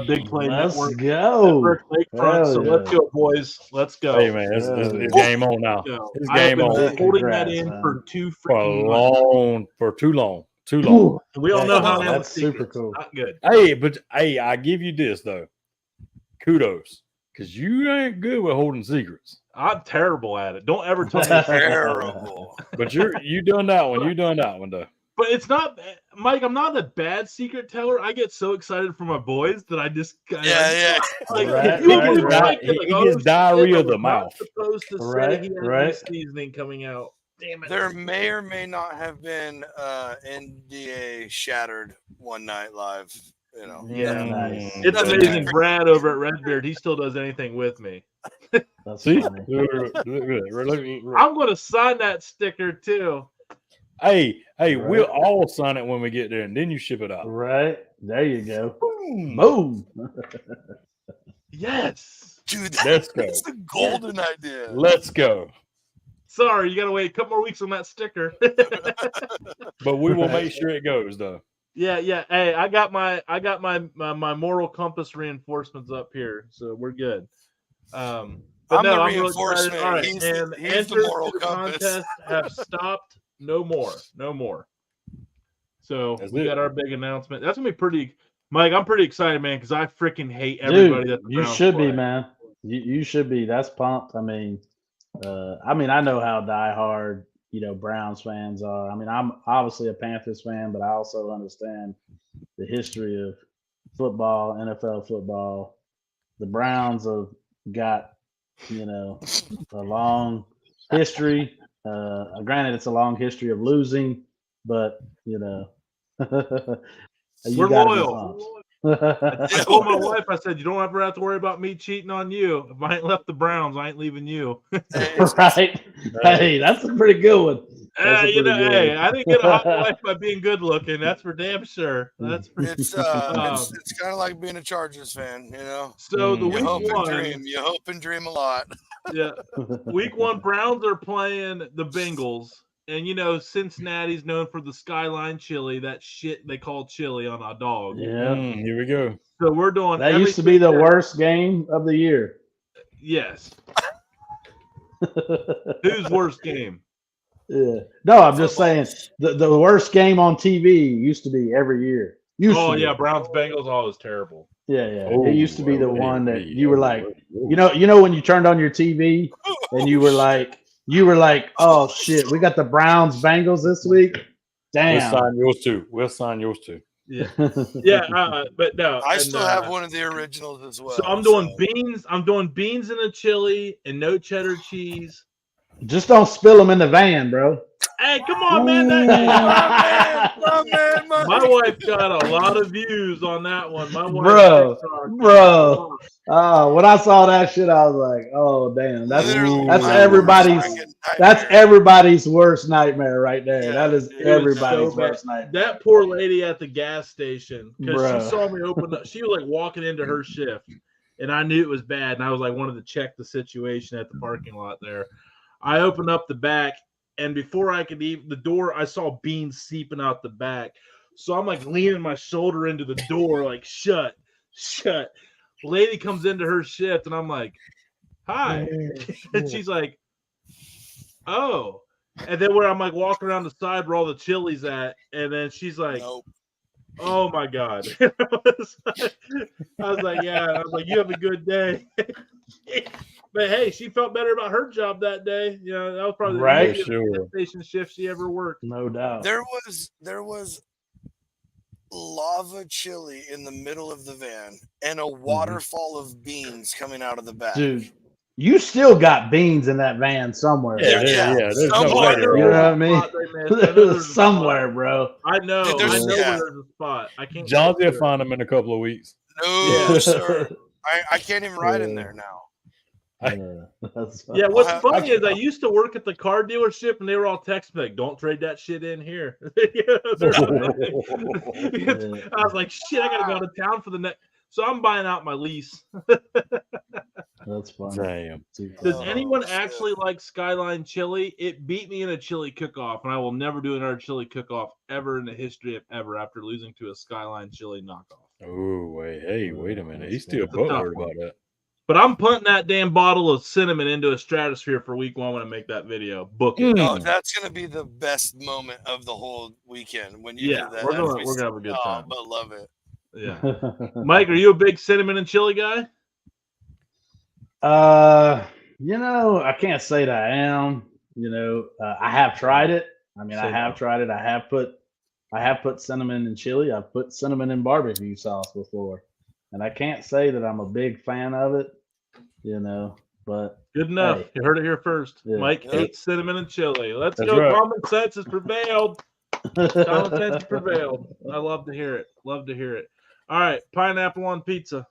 A: Big Play
D: Let's
A: Network.
D: go.
A: Burke Lakefront.
D: Hell
A: So
D: yeah.
A: let's go, boys. Let's go.
C: Hey, man, it's game on now.
A: Go.
C: It's
A: I have
C: game
A: been
C: on.
A: holding that
D: Congrats,
A: in
D: man.
A: for too freaking months.
C: For too long. Too long.
A: We all know how I am with
D: That's super
A: secrets.
D: cool.
A: Not good.
C: Hey, I give you this though. Kudos. Because you ain't good with holding secrets.
A: I'm terrible at it. Don't ever tell me. a secret.
B: Terrible.
C: But you done that one. You done that one though.
A: But it's not, Mike. I'm not a bad secret teller. I get so excited for my boys that I just
B: Yeah.
A: Like,
D: Right,
A: you
D: right,
A: believe
D: right.
A: Mike is like,
C: He
A: oh,
C: gets
A: shit,
C: diarrhea
A: I
C: of the
A: was not
C: mouth.
A: supposed to say
D: Right,
A: he has
D: right.
A: any seasoning coming out. Damn it.
B: There may or may not have been NDA shattered one night live. You know.
A: Yeah.
D: Nice.
A: It's
B: Nothing
A: amazing.
B: too-
A: Brad over at Redbeard, he still does anything with me.
D: That's
C: See?
D: funny.
A: I'm going to sign that sticker too.
C: Hey,
D: Right.
C: we'll all sign it when we get there, and then you ship it out.
D: Right. There you go.
C: Boom.
D: Boom.
A: Yes.
B: Dude,
C: Let's go.
B: that's a golden idea.
C: Let's go.
A: Sorry, you got to wait a couple more weeks on that sticker.
C: But we will
D: Right.
C: make sure it goes though.
A: Yeah. Hey, I got my moral compass reinforcements up here, so we're good. But
B: I'm
A: no,
B: the
A: I'm really excited.
B: reinforcement.
A: All right,
B: He's
A: and
B: the
A: enters
B: moral
A: to the
B: compass.
A: contest have stopped. No more. So
C: That's
A: we
C: it.
A: got our big announcement. That's gonna be pretty, Mike. I'm pretty excited, man, because I freaking hate everybody
D: Dude,
A: that the
D: you
A: Browns
D: should be,
A: play.
D: man. You should be. That's pumped. I mean, I know how diehard, Browns fans are. I mean, I'm obviously a Panthers fan, but I also understand the history of football, NFL football. The Browns have got, a long history. Granted, it's a long history of losing, but you
A: We're
D: gotta be
A: loyal.
D: pumped.
A: I told my wife, I said, you don't ever have to worry about me cheating on you. If I ain't left the Browns, I ain't leaving you.
D: Right? Hey, that's a pretty good one. That's a
A: You know,
D: pretty good
A: hey,
D: one.
A: I didn't get a hot wife by being good looking. That's for damn sure. That's for
B: It's kind of like being a Chargers fan, you know.
A: so the
C: Mm.
B: You
A: week
B: hope and
A: one,
B: dream. You hope and dream a lot.
A: yeah, week one Browns are playing the Bengals, and you know Cincinnati's known for the Skyline chili, that shit they call chili on a dog.
D: Yeah.
C: Here we go.
A: So we're doing
D: That used to be the
A: everything that-
D: worst game of the year.
A: Yes. Whose worst game?
D: Yeah. No, I'm just saying
B: Football.
D: the worst game on TV used to be every year. Used
A: Oh
D: to be.
A: yeah, Browns Bengals. Oh, it was terrible.
D: Yeah, yeah.
C: Oh,
D: It used to be the
C: hey,
D: one that
C: hey,
D: you were
C: oh,
D: like,
C: oh.
D: you know when you turned on your TV and you were like, oh shit, we got the Browns Bengals this week.
C: We'll
D: Damn.
C: sign yours too. We'll sign yours too.
A: Yeah, yeah, but no.
B: I
A: and,
B: still have one of the originals as well.
A: So I'm doing beans. I'm doing beans in a chili and no cheddar cheese.
D: Just don't spill them in the van, bro.
A: Hey, come on, man! My wife got a lot of views on that one. My wife,
D: Bro. When I saw that shit, I was like, oh damn, that's
B: Literally
D: that's
B: my
D: everybody's
B: worst freaking
D: that's
B: nightmare.
D: everybody's worst nightmare right there.
B: Yeah,
D: that is
B: dude,
D: everybody's
A: so
D: worst nightmare.
A: That poor lady at the gas station, because
D: Bruh.
A: she saw me open up. She was like walking into her shift, and I knew it was bad. And I was like, wanted to check the situation at the parking lot there. I opened up the back, and before I could even the door, I saw beans seeping out the back. So I'm like leaning my shoulder into the door, like shut. Lady comes into her shift, and I'm like, hi, and she's like, oh. And then where I'm like walking around the side where all the chili's at, and then she's like,
B: Nope.
A: oh my god. I was like, yeah. I was like, you have a good day. But hey, she felt better about her job that day. You know, that was probably
D: Right.
A: the
C: Sure.
A: easiest station shift she ever worked.
D: No doubt.
B: There was lava chili in the middle of the van and a waterfall of beans coming out of the back.
D: Dude, you still got beans in that van somewhere.
C: Yeah,
B: Yeah.
C: there's no
B: Somewhere.
C: way.
D: You know what I mean?
A: I know there's a
D: Somewhere,
A: spot.
D: bro.
A: I know.
B: Dude,
A: I
B: there's-
A: know
B: yeah.
A: where there's a spot. I can't.
C: John's
A: say
C: gonna
A: where.
C: find them in a couple of weeks.
B: No,
A: Yeah.
B: sir. I can't even ride in there now.
D: That's
A: Yeah, what's
B: Well,
A: funny is I used to work at the car dealership, and they were all texting me like, "Don't trade that shit in here." I was like, "Shit, I gotta go to town for the next." So I'm buying out my lease.
D: That's funny.
C: Damn.
A: Does
B: Oh,
A: anyone
B: shit.
A: actually like Skyline chili? It beat me in a chili cook-off, and I will never do another chili cook-off ever in the history of ever after losing to a Skyline chili knockoff.
C: Oh wait, hey, wait a minute. He's still
A: That's a tough
C: butthurt
A: one.
C: about that.
A: But I'm putting that damn bottle of cinnamon into a stratosphere for week one when I make that video. Book it.
B: Oh, that's gonna be the best moment of the whole weekend when you
A: Yeah,
B: do that.
A: we're
B: That's
A: gonna have a good time.
B: I love it.
A: Yeah. Mike, are you a big cinnamon and chili guy?
D: I can't say that I am. I have tried it. I mean, I
A: Same
D: have
A: here.
D: tried it. I have put cinnamon in chili. I've put cinnamon in barbecue sauce before, and I can't say that I'm a big fan of it. But
A: Good enough.
D: Hey.
A: You heard it here first.
D: Yeah.
A: Mike
B: Yep.
A: hates cinnamon and chili. Let's
C: That's
A: go.
C: right.
A: Common sense has prevailed. Common sense has prevailed. I love to hear it. Love to hear it. All right, pineapple on pizza.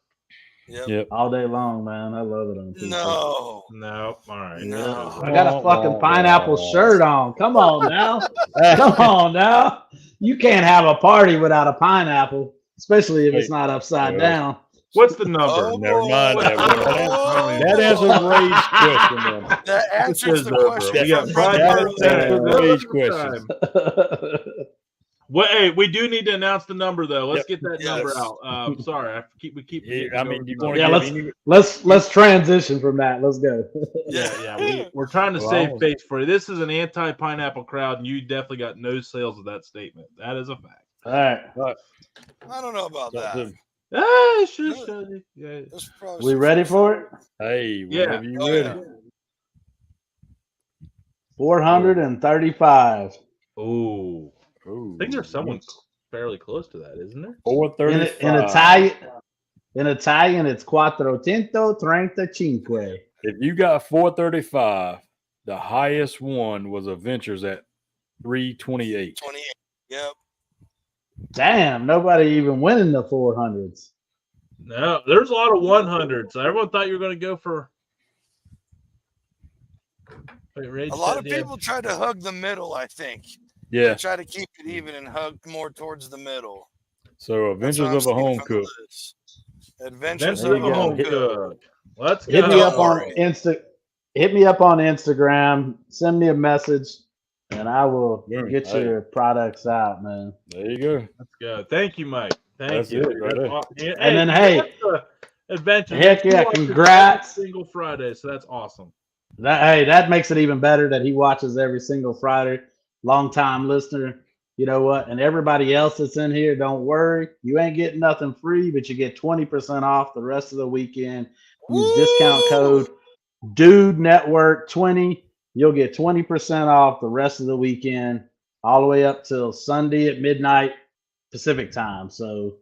B: Yep.
D: all day long, man. I love it on pizza.
B: No.
A: No. All right.
B: No.
D: I got a fucking pineapple shirt on. Come on now. Come on now. You can't have a party without a pineapple, especially if it's not upside
C: No.
D: down.
A: What's the number?
B: Oh,
C: Never mind that one.
B: Oh.
C: That answers Ray's question, man.
B: That answers the question.
A: We got
B: from
A: 5
B: Brother
A: minutes
B: Burley.
A: left.
C: Ray's question.
A: Well, hey, we do need to announce the number though. Let's
C: Yep.
A: get that
B: Yes.
A: number out. Sorry, we keep.
C: Yeah, I mean, you want
D: Yeah,
C: to
D: let's-
C: give any,
D: let's transition from that. Let's go.
A: We're trying to
C: Well,
A: save face for you. This is an anti-pineapple crowd, and you definitely got no sales of that statement. That is a fact.
D: All right.
B: I don't know about that.
A: Yeah.
B: That's probably
D: We
B: some
D: ready
B: shit.
D: for it?
C: hey,
A: Yeah.
C: whenever you
B: Oh,
C: ready.
B: yeah.
D: 435.
A: Oh,
C: Ooh,
A: I think there's someone fairly close to that, isn't there?
D: In
C: 435.
D: Italian, it's 435.
C: If you got 435, the highest one was Adventures at 328.
B: 28. Yep.
D: Damn, nobody even winning the 400s.
A: No, there's a lot of 100s. Everyone thought you were going to go for. Wait, Rage
B: A lot
A: said
B: of
A: he had-
B: people try to hug the middle, I think.
C: Yeah.
B: They try to keep it even and hug more towards the middle.
C: So
B: That's
C: Adventures
B: what I'm
C: of a
B: seeing
C: Home
B: from the
C: cook.
B: list. Adventures
D: There
B: of
D: you
B: a
D: go.
B: Home
D: Hit-
B: Cook.
A: Let's go.
D: Hit me
B: Don't
D: up on
B: worry.
D: Hit me up on Instagram. Send me a message, and I will
C: Boom.
D: get
C: Hey.
D: your products out, man.
C: There you go.
A: Let's go. Thank you, Mike. Thank
C: That's
A: you.
C: it right there.
A: And
D: then, hey,
A: Adventures.
D: heck
A: He
D: yeah,
A: watches
D: congrats.
A: every single Friday, so that's awesome.
D: That makes it even better that he watches every single Friday. Long time listener. You know what? And everybody else that's in here, don't worry. You ain't getting nothing free, but you get 20% off the rest of the weekend. Use discount
B: Woo!
D: code Dude Network 20. You'll get 20% off the rest of the weekend, all the way up till Sunday at midnight Pacific time. So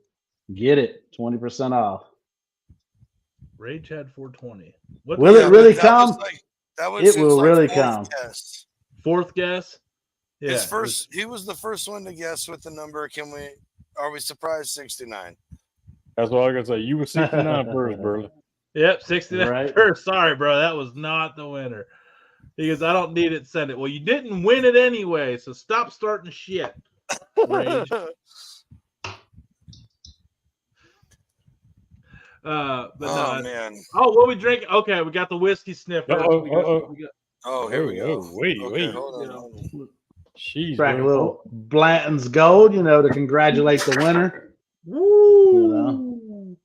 D: get it, 20% off.
A: Rage had 420.
D: Will
B: Yeah,
D: it really
B: but that was
D: come?
B: like that was
D: It
B: his
D: will
B: like
D: really
B: fourth
D: come.
B: guess.
A: Fourth guess? Yeah.
B: His first, he was the first one to guess with the number. Are we surprised? 69.
C: That's all I gotta say. You were 69 first, Burley.
A: Yep, 69.
D: Right.
A: Sorry, bro. That was not the winner. Because I don't need it, send it. Well, you didn't win it anyway, so stop starting shit. Rage. But
B: Oh
A: no.
B: man.
A: Oh, what we drinking? Okay, we got the whiskey sniffer.
C: Uh-oh,
A: We got-
C: uh-oh.
A: we got-
B: Oh, here we go.
C: Wait,
B: Okay,
C: wait.
B: hold on.
C: She's
D: Crack a little Blanton's Gold, to congratulate the winner.
A: Woo!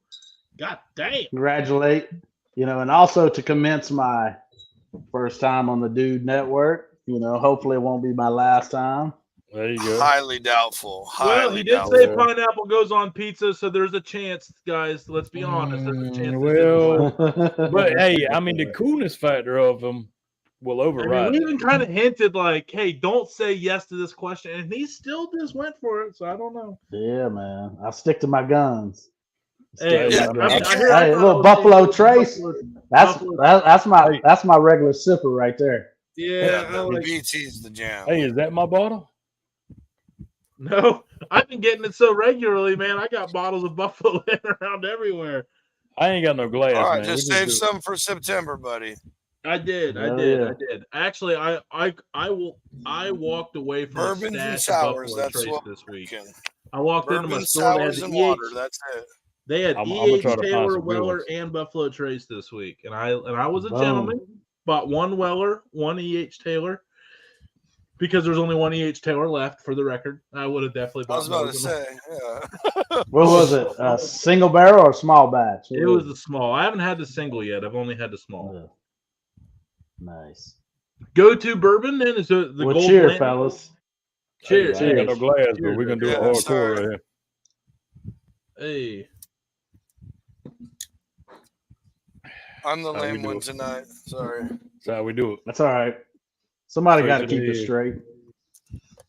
A: God damn.
D: Congratulate, and also to commence my first time on the Dude Network. Hopefully it won't be my last time.
C: There you go.
B: Highly doubtful.
A: Well,
B: Highly
A: he did
B: doubtful.
A: say pineapple goes on pizza, so there's a chance, guys. Let's be honest. There's a chance.
C: But hey, I mean, the coolness factor of them will override.
A: we even kind of hinted like, hey, don't say yes to this question. And he still just went for it. So I don't know.
D: Yeah, man. I stick to my guns.
A: Hey,
B: Yeah,
D: Hey, a little Buffalo Trace. That's my regular sipper right there.
A: Yeah, I
B: the
A: like
B: BT's the jam.
C: Hey, is that my bottle?
A: No, I've been getting it so regularly, man. I got bottles of Buffalo laying around everywhere.
C: I ain't got no glass,
B: All right,
C: man.
B: just save some for September, buddy.
A: I did. Actually, I walked away from
B: Bourbons
A: a
B: and
A: stash of
B: sours.
A: Buffalo
B: That's
A: Trace
B: what
A: this week.
B: can.
A: I walked into my
B: Bourbon,
A: store. They had
B: sours,
A: the
B: and
A: EH,
B: water. That's it.
A: They had
C: I'm gonna
A: EH,
C: try to find
A: Taylor,
C: some good
A: Weller,
C: ones.
A: and Buffalo Trace this week, and I was a
D: Boom.
A: gentleman. Bought one Weller, one EH Taylor, because there's only one EH Taylor left. For the record, I would have definitely
B: I
A: bought.
B: was about to
A: both of them.
B: say, yeah.
D: What was it? A single barrel or small batch?
A: It was the small. I haven't had the single yet. I've only had the small.
D: Yeah. Nice.
A: Go-to bourbon then is the
D: Well,
A: Gold
D: cheers,
A: Blend.
D: fellas.
A: Cheers.
C: I ain't got no glass, but
A: Cheers.
C: we're gonna do
B: Yeah,
C: a hard
B: sorry.
C: tour right here.
A: Hey,
B: I'm the
C: How we
B: lame
C: do
B: one
C: it?
B: tonight. Sorry.
C: That's how we do it.
D: That's all right. Somebody
C: Straight
D: got to
C: to
D: keep
C: the
D: it
C: head.
D: straight.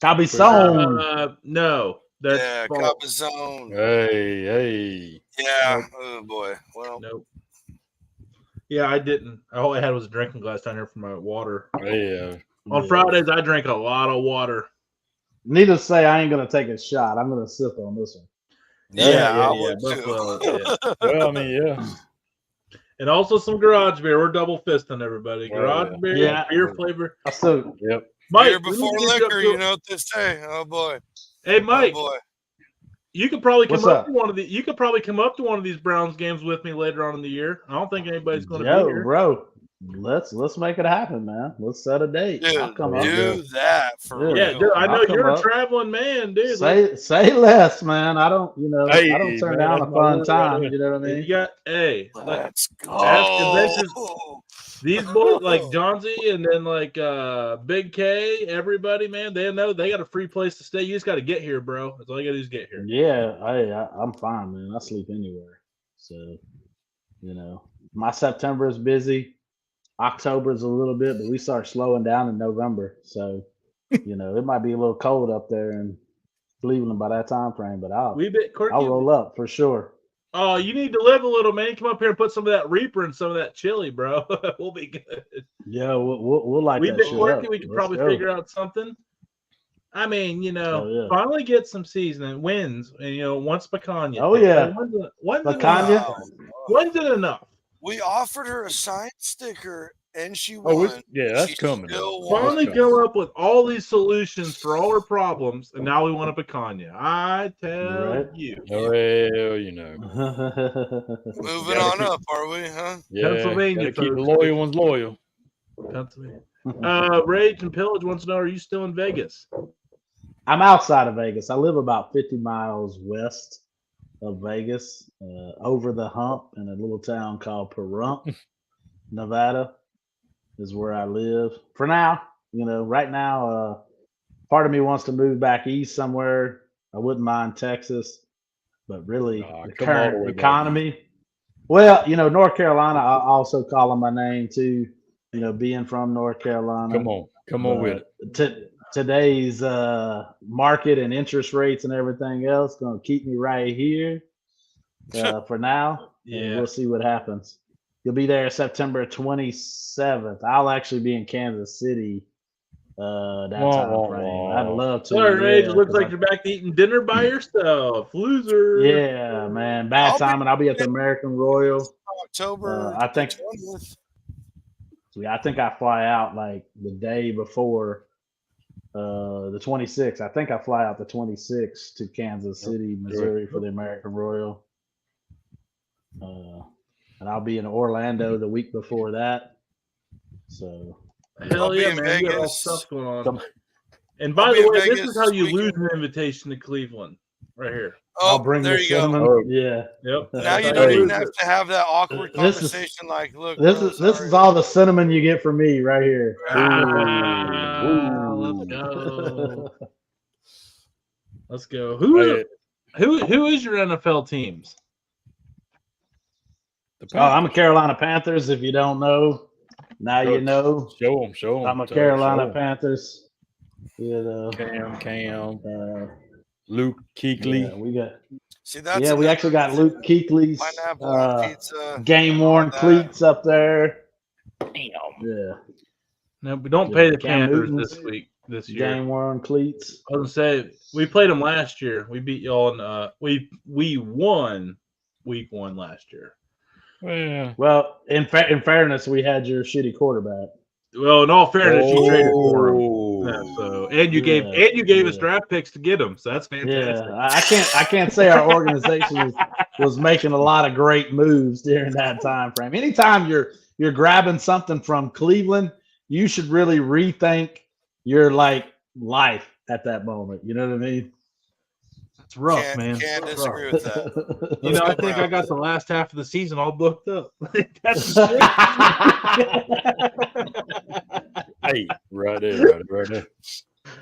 D: Cabezon.
A: no, that's
B: Yeah,
A: false.
B: Capizone.
C: Hey.
B: Yeah.
A: Nope.
B: Oh boy. Well,
A: Nope. Yeah, I didn't. All I had was a drinking glass down here for my water.
C: Yeah.
A: On Fridays, I drank a lot of water.
D: Needless to say, I ain't gonna take a shot. I'm gonna sip on this one.
B: yeah, I would
A: Buffalo,
B: too.
A: yeah.
C: Well, I mean, yeah.
A: And also some garage beer. We're double fisting everybody.
C: Well,
A: Garage
C: yeah.
A: beer,
D: Yeah.
A: beer flavor.
D: I still
C: Yep.
A: Mike,
B: Beer
A: we need
B: before
A: to get
B: liquor,
A: up
B: you
A: to-
B: know what they say. Oh boy.
A: Hey, Mike,
B: Oh boy.
A: you could probably come
D: What's
A: up
D: up?
A: to one of the. You could probably come up to one of these Browns games with me later on in the year. I don't think anybody's going to be here.
D: bro. Let's make it happen, man. Let's set a date. I'll
B: Dude,
D: come up.
B: do that for
D: Yeah.
A: Yeah,
B: real.
A: dude, I know
D: I'll come
A: you're a
D: up.
A: traveling man, dude.
D: Say less, man. I don't,
C: Hey,
D: I don't turn
C: man,
D: down
C: that's
D: a
C: my
D: fun
C: word
D: time.
C: right there.
D: You know what I
A: You
D: mean?
A: got
B: Let's
A: Ask
B: go.
A: Adventures. These boys like Johnsy and then like Big K, everybody, man, they know they got a free place to stay. You just got to get here, bro. That's all you got to do is get here.
D: Yeah, I'm fine, man. I sleep anywhere. So, my September is busy. October is a little bit, but we start slowing down in November. So, it might be a little cold up there in Cleveland by that time frame, but I'll roll up for sure.
A: Oh, you need to live a little, man. Come up here and put some of that Reaper and some of that chili, bro. We'll be good.
D: Yeah, we'll like
A: We've
D: that
A: been
D: shit
A: quirky.
D: up.
A: We could
D: Let's
A: probably
D: go.
A: figure out something. I mean,
D: Oh, yeah.
A: finally get some seasoning wins, and once Picanha.
D: Oh, yeah.
A: When's
D: Picanha?
A: When's it enough?
B: We offered her a signed sticker, and she
C: Oh,
B: won.
C: yeah,
B: and
C: that's
B: she
C: coming.
B: still
A: Finally
B: won.
A: come up with all these solutions for all our problems, and now we want a Picanha. I tell
D: Right.
A: you.
C: Well,
B: Moving
A: Gotta
B: on
A: keep-
B: up, are we? Huh?
C: Yeah,
A: Pennsylvania,
C: gotta keep the
A: folks.
C: loyal ones loyal.
A: Pennsylvania. Rage and Pillage wants to know: are you still in Vegas?
D: I'm outside of Vegas. I live about 50 miles west of Vegas, over the hump in a little town called Pahrump, Nevada, is where I live for now. Right now, part of me wants to move back east somewhere. I wouldn't mind Texas, but really the
C: Come all the
D: current
C: way back
D: economy. Well, North Carolina, I also calling my name too. Being from North Carolina.
C: Come on with it.
D: Today's market and interest rates and everything else going to keep me right here for now. And
A: Yeah.
D: we'll see what happens. You'll be there September 27th. I'll actually be in Kansas City that time frame. I'd love to.
A: Sorry, Rage. It looks
D: 'cause
A: like you're back to eating dinner by yourself. Loser.
D: Yeah, man. Bad
B: I'll be-
D: timing. I'll be at the American Royal.
B: October
D: I think-
B: 20th.
D: I think I fly out like the day before the 26th. I think I fly out the 26th to Kansas City, Missouri for the American Royal. And I'll be in Orlando the week before that. So
A: Hell
B: I'll be
A: yeah,
B: in
A: man. You got all
B: Vegas.
A: stuff going on.
D: Come-
A: And by
B: I'll
A: the
B: be in
A: way, this
B: Vegas
A: is how you
B: this
A: lose
B: weekend.
A: an invitation to Cleveland. Right here.
B: Oh,
D: I'll bring
B: there
D: the
B: you go.
D: cinnamon.
C: Oh.
D: Yeah.
A: Yep.
B: Now you
A: That's
B: don't
A: how
B: even
A: lose
B: have
A: it.
B: to have that awkward
D: This is-
B: conversation like, look,
D: This
B: bro,
D: is this
B: sorry.
D: is all the cinnamon you get from me right here.
A: Let's go. Let's go. Who is your NFL teams?
D: Oh, I'm a Carolina Panthers. If you don't know, now you know.
C: Show them.
D: I'm a Carolina Panthers.
C: Cam, Luke Kuechly.
D: Yeah, we got.
B: See, that's
D: Yeah, we actually got Luke Kuechly's
B: pineapple on pizza.
D: game worn
B: that.
D: cleats up there.
C: Damn.
D: Yeah,
A: No, we don't pay the
D: Cam
A: Panthers
D: Newton's
A: this year.
D: game worn cleats.
A: I was gonna say we played them last year. We beat y'all in we won week 1 last year.
C: Well,
D: Well, in fairness, we had your shitty quarterback.
A: Well, in all fairness, you traded for him.
C: oh.
A: Yeah, so and you gave us draft picks to get him. So that's fantastic.
D: Yeah, I can't say our organization was making a lot of great moves during that time frame. Anytime you're grabbing something from Cleveland, you should really rethink your life at that moment. You know what I mean?
A: It's rough,
B: Can't
A: man.
B: Can't
A: It's
B: disagree
A: rough.
B: with that.
A: You know, I
B: Let's go
A: think I
B: Browns.
A: got the last half of the season all booked up. That's
C: Hey, right there.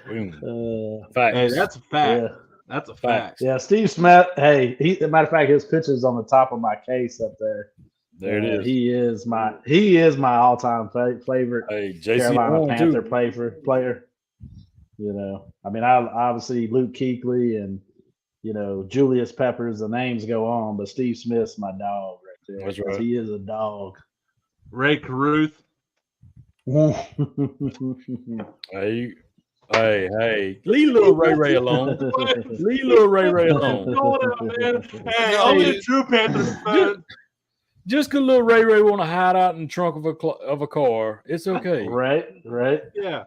C: Boom. Facts.
A: hey, that's a fact.
D: Yeah.
A: That's a fact.
D: Yeah, Steve Smith. Hey, as a matter of fact, his picture's on the top of my case up there.
C: There it is.
D: He is my all-time favorite
C: Hey, JC
D: Carolina
C: Horn,
D: Panther
C: too.
D: player. I mean, I obviously Luke Kuechly and Julius Peppers. The names go on, but Steve Smith's my dog right there.
C: That's
D: 'cause
C: right.
D: He is a dog.
A: Ray Caruth.
C: Hey. Leave little Ray alone. Leave little Ray alone.
A: Going out, man. Hey,
B: No,
A: I'm
B: you-
A: a true Panthers fan.
C: Just because little Ray want to hide out in the trunk of a car, it's okay.
D: right.
A: Yeah.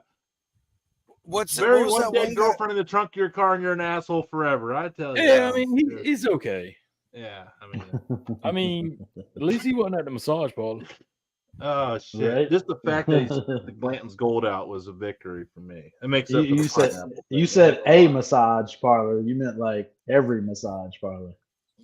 B: What's
A: Very
B: what was
A: one
B: that
A: dead
B: one guy?
A: girlfriend in the trunk of your car and you're an asshole forever. I tell you.
C: Yeah, I mean, he's okay.
A: Yeah,
C: I mean, at least he wasn't at the massage parlor.
A: oh shit!
D: Right.
A: Just the fact that he took Blanton's gold out was a victory for me. It makes
D: You,
A: up for
D: you
A: the
D: said
A: pineapple.
D: you said a massage parlor. You meant like every massage parlor.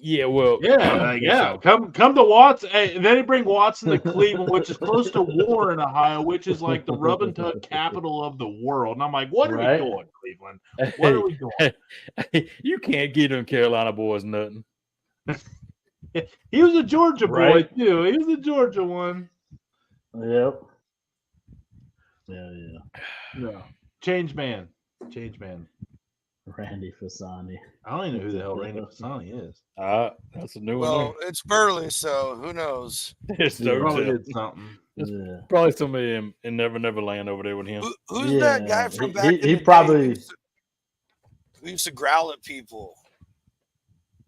C: Yeah, well,
A: Yeah. Come to Watson. Hey, then they bring Watson to Cleveland, which is close to Warren, Ohio, which is like the rub and tug capital of the world. And I'm like, what are we
D: Right.
A: doing, Cleveland? What are we doing?
C: You can't get them Carolina boys nothing.
A: He was a Georgia boy
D: Right.
A: too. He was a Georgia one.
D: Yep. Yeah.
A: No. Change man.
D: Randy Fasani.
A: I don't even know who the hell Randy Fasani is.
C: That's a new
B: Well,
C: one.
B: it's Burley, so who knows?
C: It's
A: He
C: no
A: probably
C: tell.
A: did something.
D: Yeah.
C: Probably somebody in Never Land over there with him.
B: Who's that guy
D: Yeah,
B: from
D: he-
B: back
D: he-
B: in
D: he
B: the day
D: probably-
B: who We used to growl at people.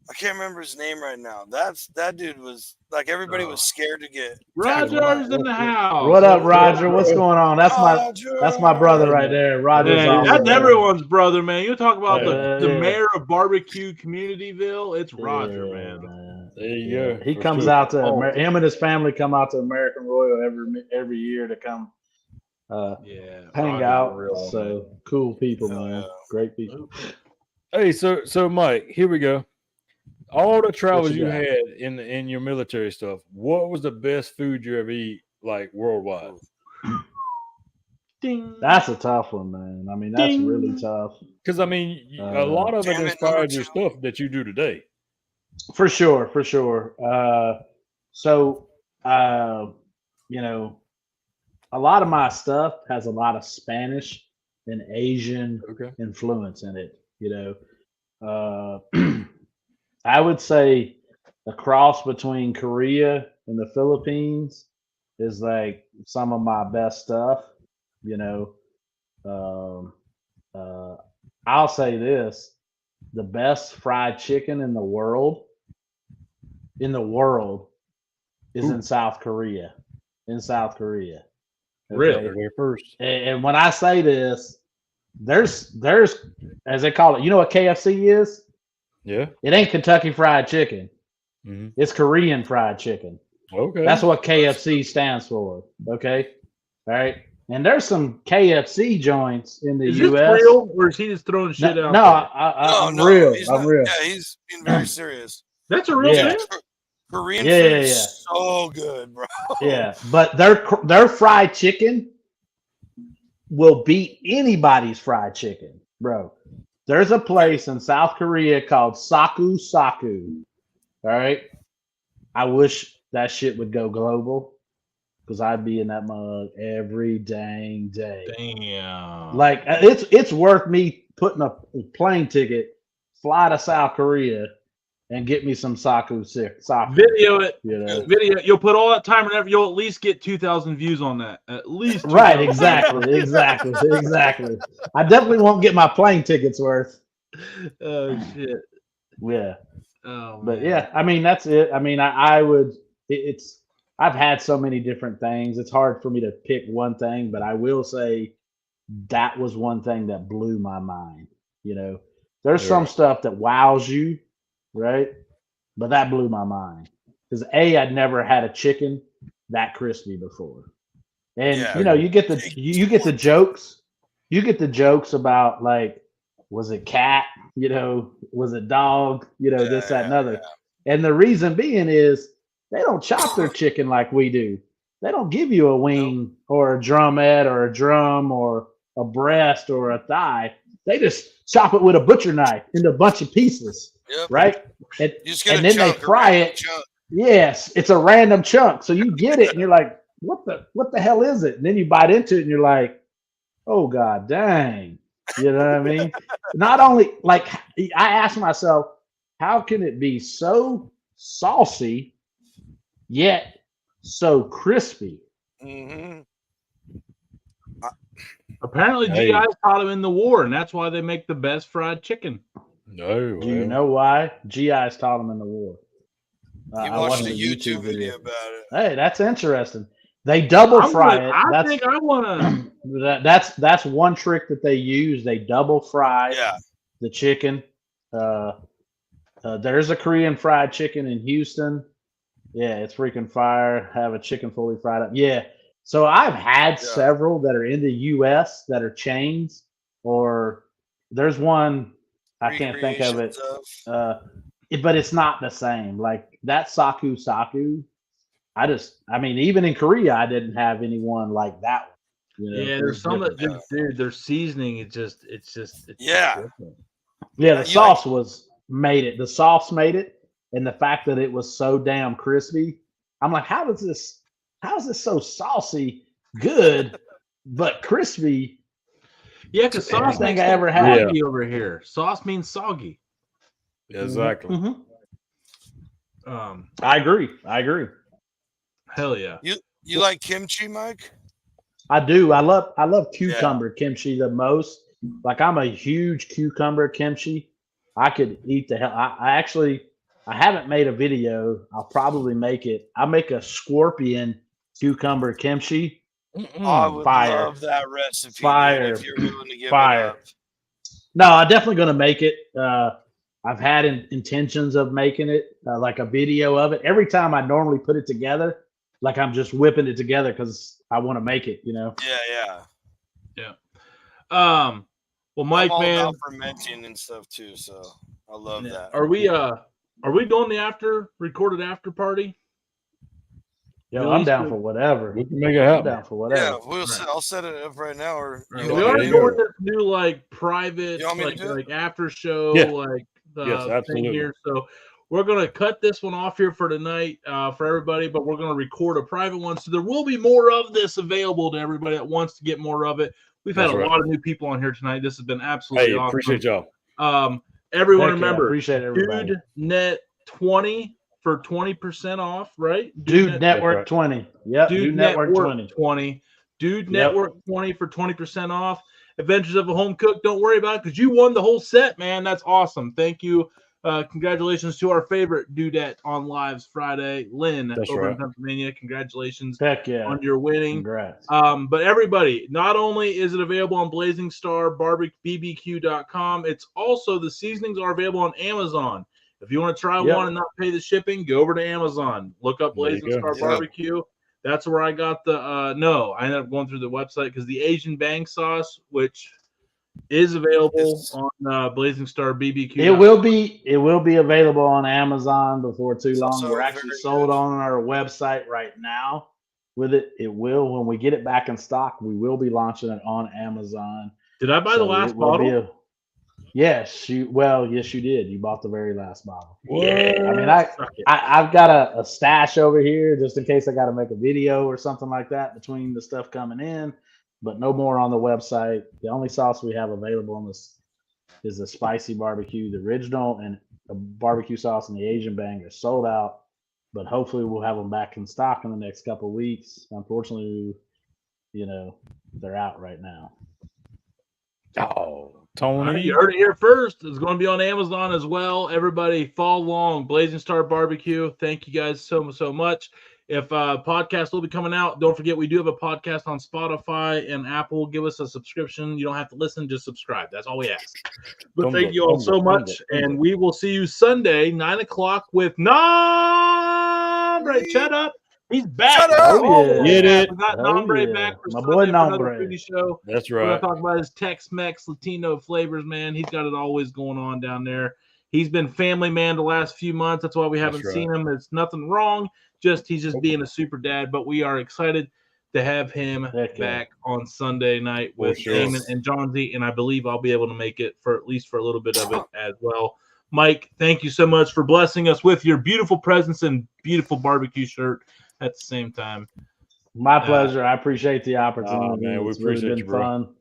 B: I can't remember his name right now. That dude was like everybody was scared to get
A: Roger's in the house.
D: What up, Roger? What's going on? That's my brother right there. Roger's
A: Man,
D: awesome.
A: that's everyone's brother, man. You talk about the
D: Yeah.
A: mayor of Barbecue Communityville. It's Roger, man.
C: There you go.
D: He
C: For
D: comes
C: sure.
D: out to him and his family come out to American Royal every year to come
A: Yeah,
D: hang
A: Roger's
D: out.
A: a real one,
D: So
A: man.
D: cool people, man. Great people.
C: Hey, so Mike, here we go. All the travels
D: you
C: you
D: got?
C: had in your military stuff, what was the best food you ever eat, like worldwide?
A: Ding.
D: That's a tough one, man. I mean, that's
A: Ding.
D: really tough.
C: Because I mean, a lot of it
B: Damn it,
C: inspired your
B: number
C: stuff that you do today.
D: For sure. You know, a lot of my stuff has a lot of Spanish and Asian
C: Okay.
D: influence in it. You know, I would say a cross between Korea and the Philippines is like some of my best stuff. You know, I'll say this: the best fried chicken in the world is in South Korea. In South Korea.
A: Really?
C: They're there first.
D: And when I say this, there's as they call it, you know what KFC is?
C: Yeah.
D: It ain't Kentucky Fried Chicken.
C: Mm-hmm.
D: It's Korean Fried Chicken.
C: Okay.
D: That's what KFC stands for. Okay. All right. And there's some KFC joints in the
A: Is
D: U.S.
A: this real, or is he just throwing shit out?
D: No,
A: there?
D: I'm real.
B: He's
D: I'm
B: not,
D: real.
B: Yeah, he's being very serious.
A: That's a real
D: Yeah.
A: thing.
B: Korean
D: Yeah,
B: food
D: yeah,
B: is
D: yeah.
B: so good, bro.
D: Yeah, but their fried chicken will beat anybody's fried chicken, bro. There's a place in South Korea called Saku Saku. All right. I wish that shit would go global because I'd be in that mug every dang day.
A: Damn.
D: Like it's worth me putting a plane ticket, fly to South Korea, and get me some Saku.
A: Video it.
D: You know?
A: Video. You'll put all that time and effort. You'll at least get 2,000 views on that. At least.
D: Right.
A: 2,000
D: Exactly. I definitely won't get my plane tickets worth.
A: Oh shit.
D: Yeah.
A: Oh.
D: But
A: man.
D: yeah, I mean that's it. I mean I would. It's I've had so many different things. It's hard for me to pick one thing, but I will say that was one thing that blew my mind. You know, there's some stuff that wows you, right? But that blew my mind because I'd never had a chicken that crispy before, and
B: Yeah.
D: you know, you get the jokes, about like, was it cat? You know, was it dog? You know, this, that, and other. And the reason being is they don't chop their chicken like we do. They don't give you a wing or a drumette or a drum or a breast or a thigh. They just chop it with a butcher knife into a bunch of pieces, right? And then they fry it.
B: Chunk.
D: Yes, it's a random chunk. So you get it and you're like, what the hell is it? And then you bite into it and you're like, oh god dang. You know what I mean? Not only, like, I asked myself, how can it be so saucy yet so crispy?
B: Mm-hmm.
A: Apparently, GIs taught him in the war, and that's why they make the best fried chicken.
C: No.
D: Do you know why? GIs taught them in the war.
B: You watched a YouTube video about it.
D: Hey, that's interesting. They double fry it.
A: I think I want to.
D: That's one trick that they use. They double fry the chicken. There's a Korean fried chicken in Houston. Yeah, it's freaking fire. Have a chicken fully fried up. Yeah. So I've had several that are in the U.S. that are chains, or there's one I can't think of it. But it's not the same. Like that Saku Saku. I mean, even in Korea, I didn't have anyone like that one. You know?
A: Yeah, there's some that, dude, their seasoning, it's just
D: different. Yeah, the sauce the sauce made it, and the fact that it was so damn crispy. I'm like, how is this so saucy, good, but crispy?
A: Yeah, because sauce
D: thing
A: makes
D: I ever had
A: soggy over here. Sauce means soggy.
C: Exactly.
D: Mm-hmm. I agree.
A: Hell yeah.
B: You like kimchi, Mike?
D: I do. I love cucumber kimchi the most. like I'm a huge cucumber kimchi. I could eat the hell. I haven't made a video. I'll probably make it. I make a scorpion cucumber kimchi.
B: I would
D: Fire.
B: love that recipe,
D: Fire.
B: dude, if you're willing to give
D: Fire.
B: it up.
D: No, I'm definitely going to make it. I've had intentions of making it, like a video of it. Every time I normally put it together, like I'm just whipping it together because I want to make it, you know?
B: Yeah.
A: Well, Mike,
B: I'm all
A: man,
B: about fermenting and stuff too, so I love that.
A: Are we doing the recorded after party?
D: Yo, I'm down for whatever.
C: We can make it
D: I'm
C: happen.
D: down for whatever.
B: Yeah, I'll set it up right now. Or
A: we are doing this new like private, like after show, like thing here. So we're gonna cut this one off here for tonight for everybody, but we're gonna record a private one. So there will be more of this available to everybody that wants to get more of it. We've had a lot of new people on here tonight. This has been absolutely awesome.
C: Appreciate y'all.
A: Everyone, remember,
D: appreciate everybody.
A: Dude Net 20 for 20% off, right?
D: Dude Network 20. Yep.
A: Dude Network 20. Dude Network 20 for 20% off. Adventures of a Home Cook. Don't worry about it because you won the whole set, man. That's awesome. Thank you. Congratulations to our favorite dudette on Lives Friday, Lynn, over in Pennsylvania. Congratulations on your winning.
D: Congrats.
A: But everybody, not only is it available on Blazing Star BBQ.com, it's also the seasonings are available on Amazon. If you want to try one and not pay the shipping, go over to Amazon. Look up Blazing Star Barbecue. That's where I got the I ended up going through the website because the Asian Bang sauce, which is available on Blazing Star BBQ.
D: It will be available on Amazon before too long. We're actually sold on our website right now with it. It will, when we get it back in stock, we will be launching it on Amazon.
A: Did I buy the last bottle?
D: Yes, you did. You bought the very last bottle.
A: Yeah.
D: I mean, I've got a stash over here just in case I got to make a video or something like that between the stuff coming in, but no more on the website. The only sauce we have available on this is the spicy barbecue. The original and the barbecue sauce and the Asian Bang are sold out, but hopefully we'll have them back in stock in the next couple of weeks. Unfortunately, they're out right now.
C: Oh, Tony.
A: You heard it here first. It's going to be on Amazon as well. Everybody follow along. Blazing Star Barbecue. Thank you guys so much. If podcast will be coming out, don't forget we do have a podcast on Spotify and Apple. Give us a subscription. You don't have to listen, just subscribe. That's all we ask. But thank you all so much. And we will see you Sunday, 9:00 with Nombre. Shut up. He's back.
B: Shut up.
D: Oh,
C: Get it.
A: We got Nombre back for
D: my
A: Sunday
D: boy
A: for another
D: Nombre.
A: foodie show.
C: That's
A: We're
C: right.
A: going to talk about his Tex-Mex Latino flavors, man. He's got it always going on down there. He's been family man the last few months. That's why we haven't seen him. It's nothing wrong. He's just being a super dad. But we are excited to have him back on Sunday night with Damon and John Z. And I believe I'll be able to make it for at least for a little bit of it as well. Mike, thank you so much for blessing us with your beautiful presence and beautiful barbecue shirt at the same time.
D: My pleasure. I appreciate the opportunity.
C: Man, we appreciate
D: really been
C: you, bro.
D: Fun.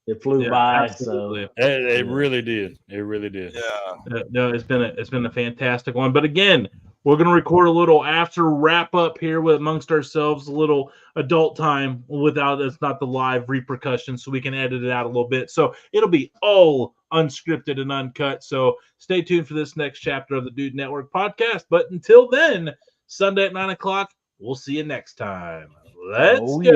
D: It flew by.
A: Absolutely.
D: So
C: it really did. It really did.
B: Yeah.
A: No, it's been a fantastic one. But again, we're going to record a little after wrap up here with amongst ourselves, a little adult time without it's not the live repercussions, so we can edit it out a little bit. So it'll be all unscripted and uncut. So stay tuned for this next chapter of the Dude Network podcast. But until then, Sunday at 9:00, we'll see you next time. Let's go. Yeah.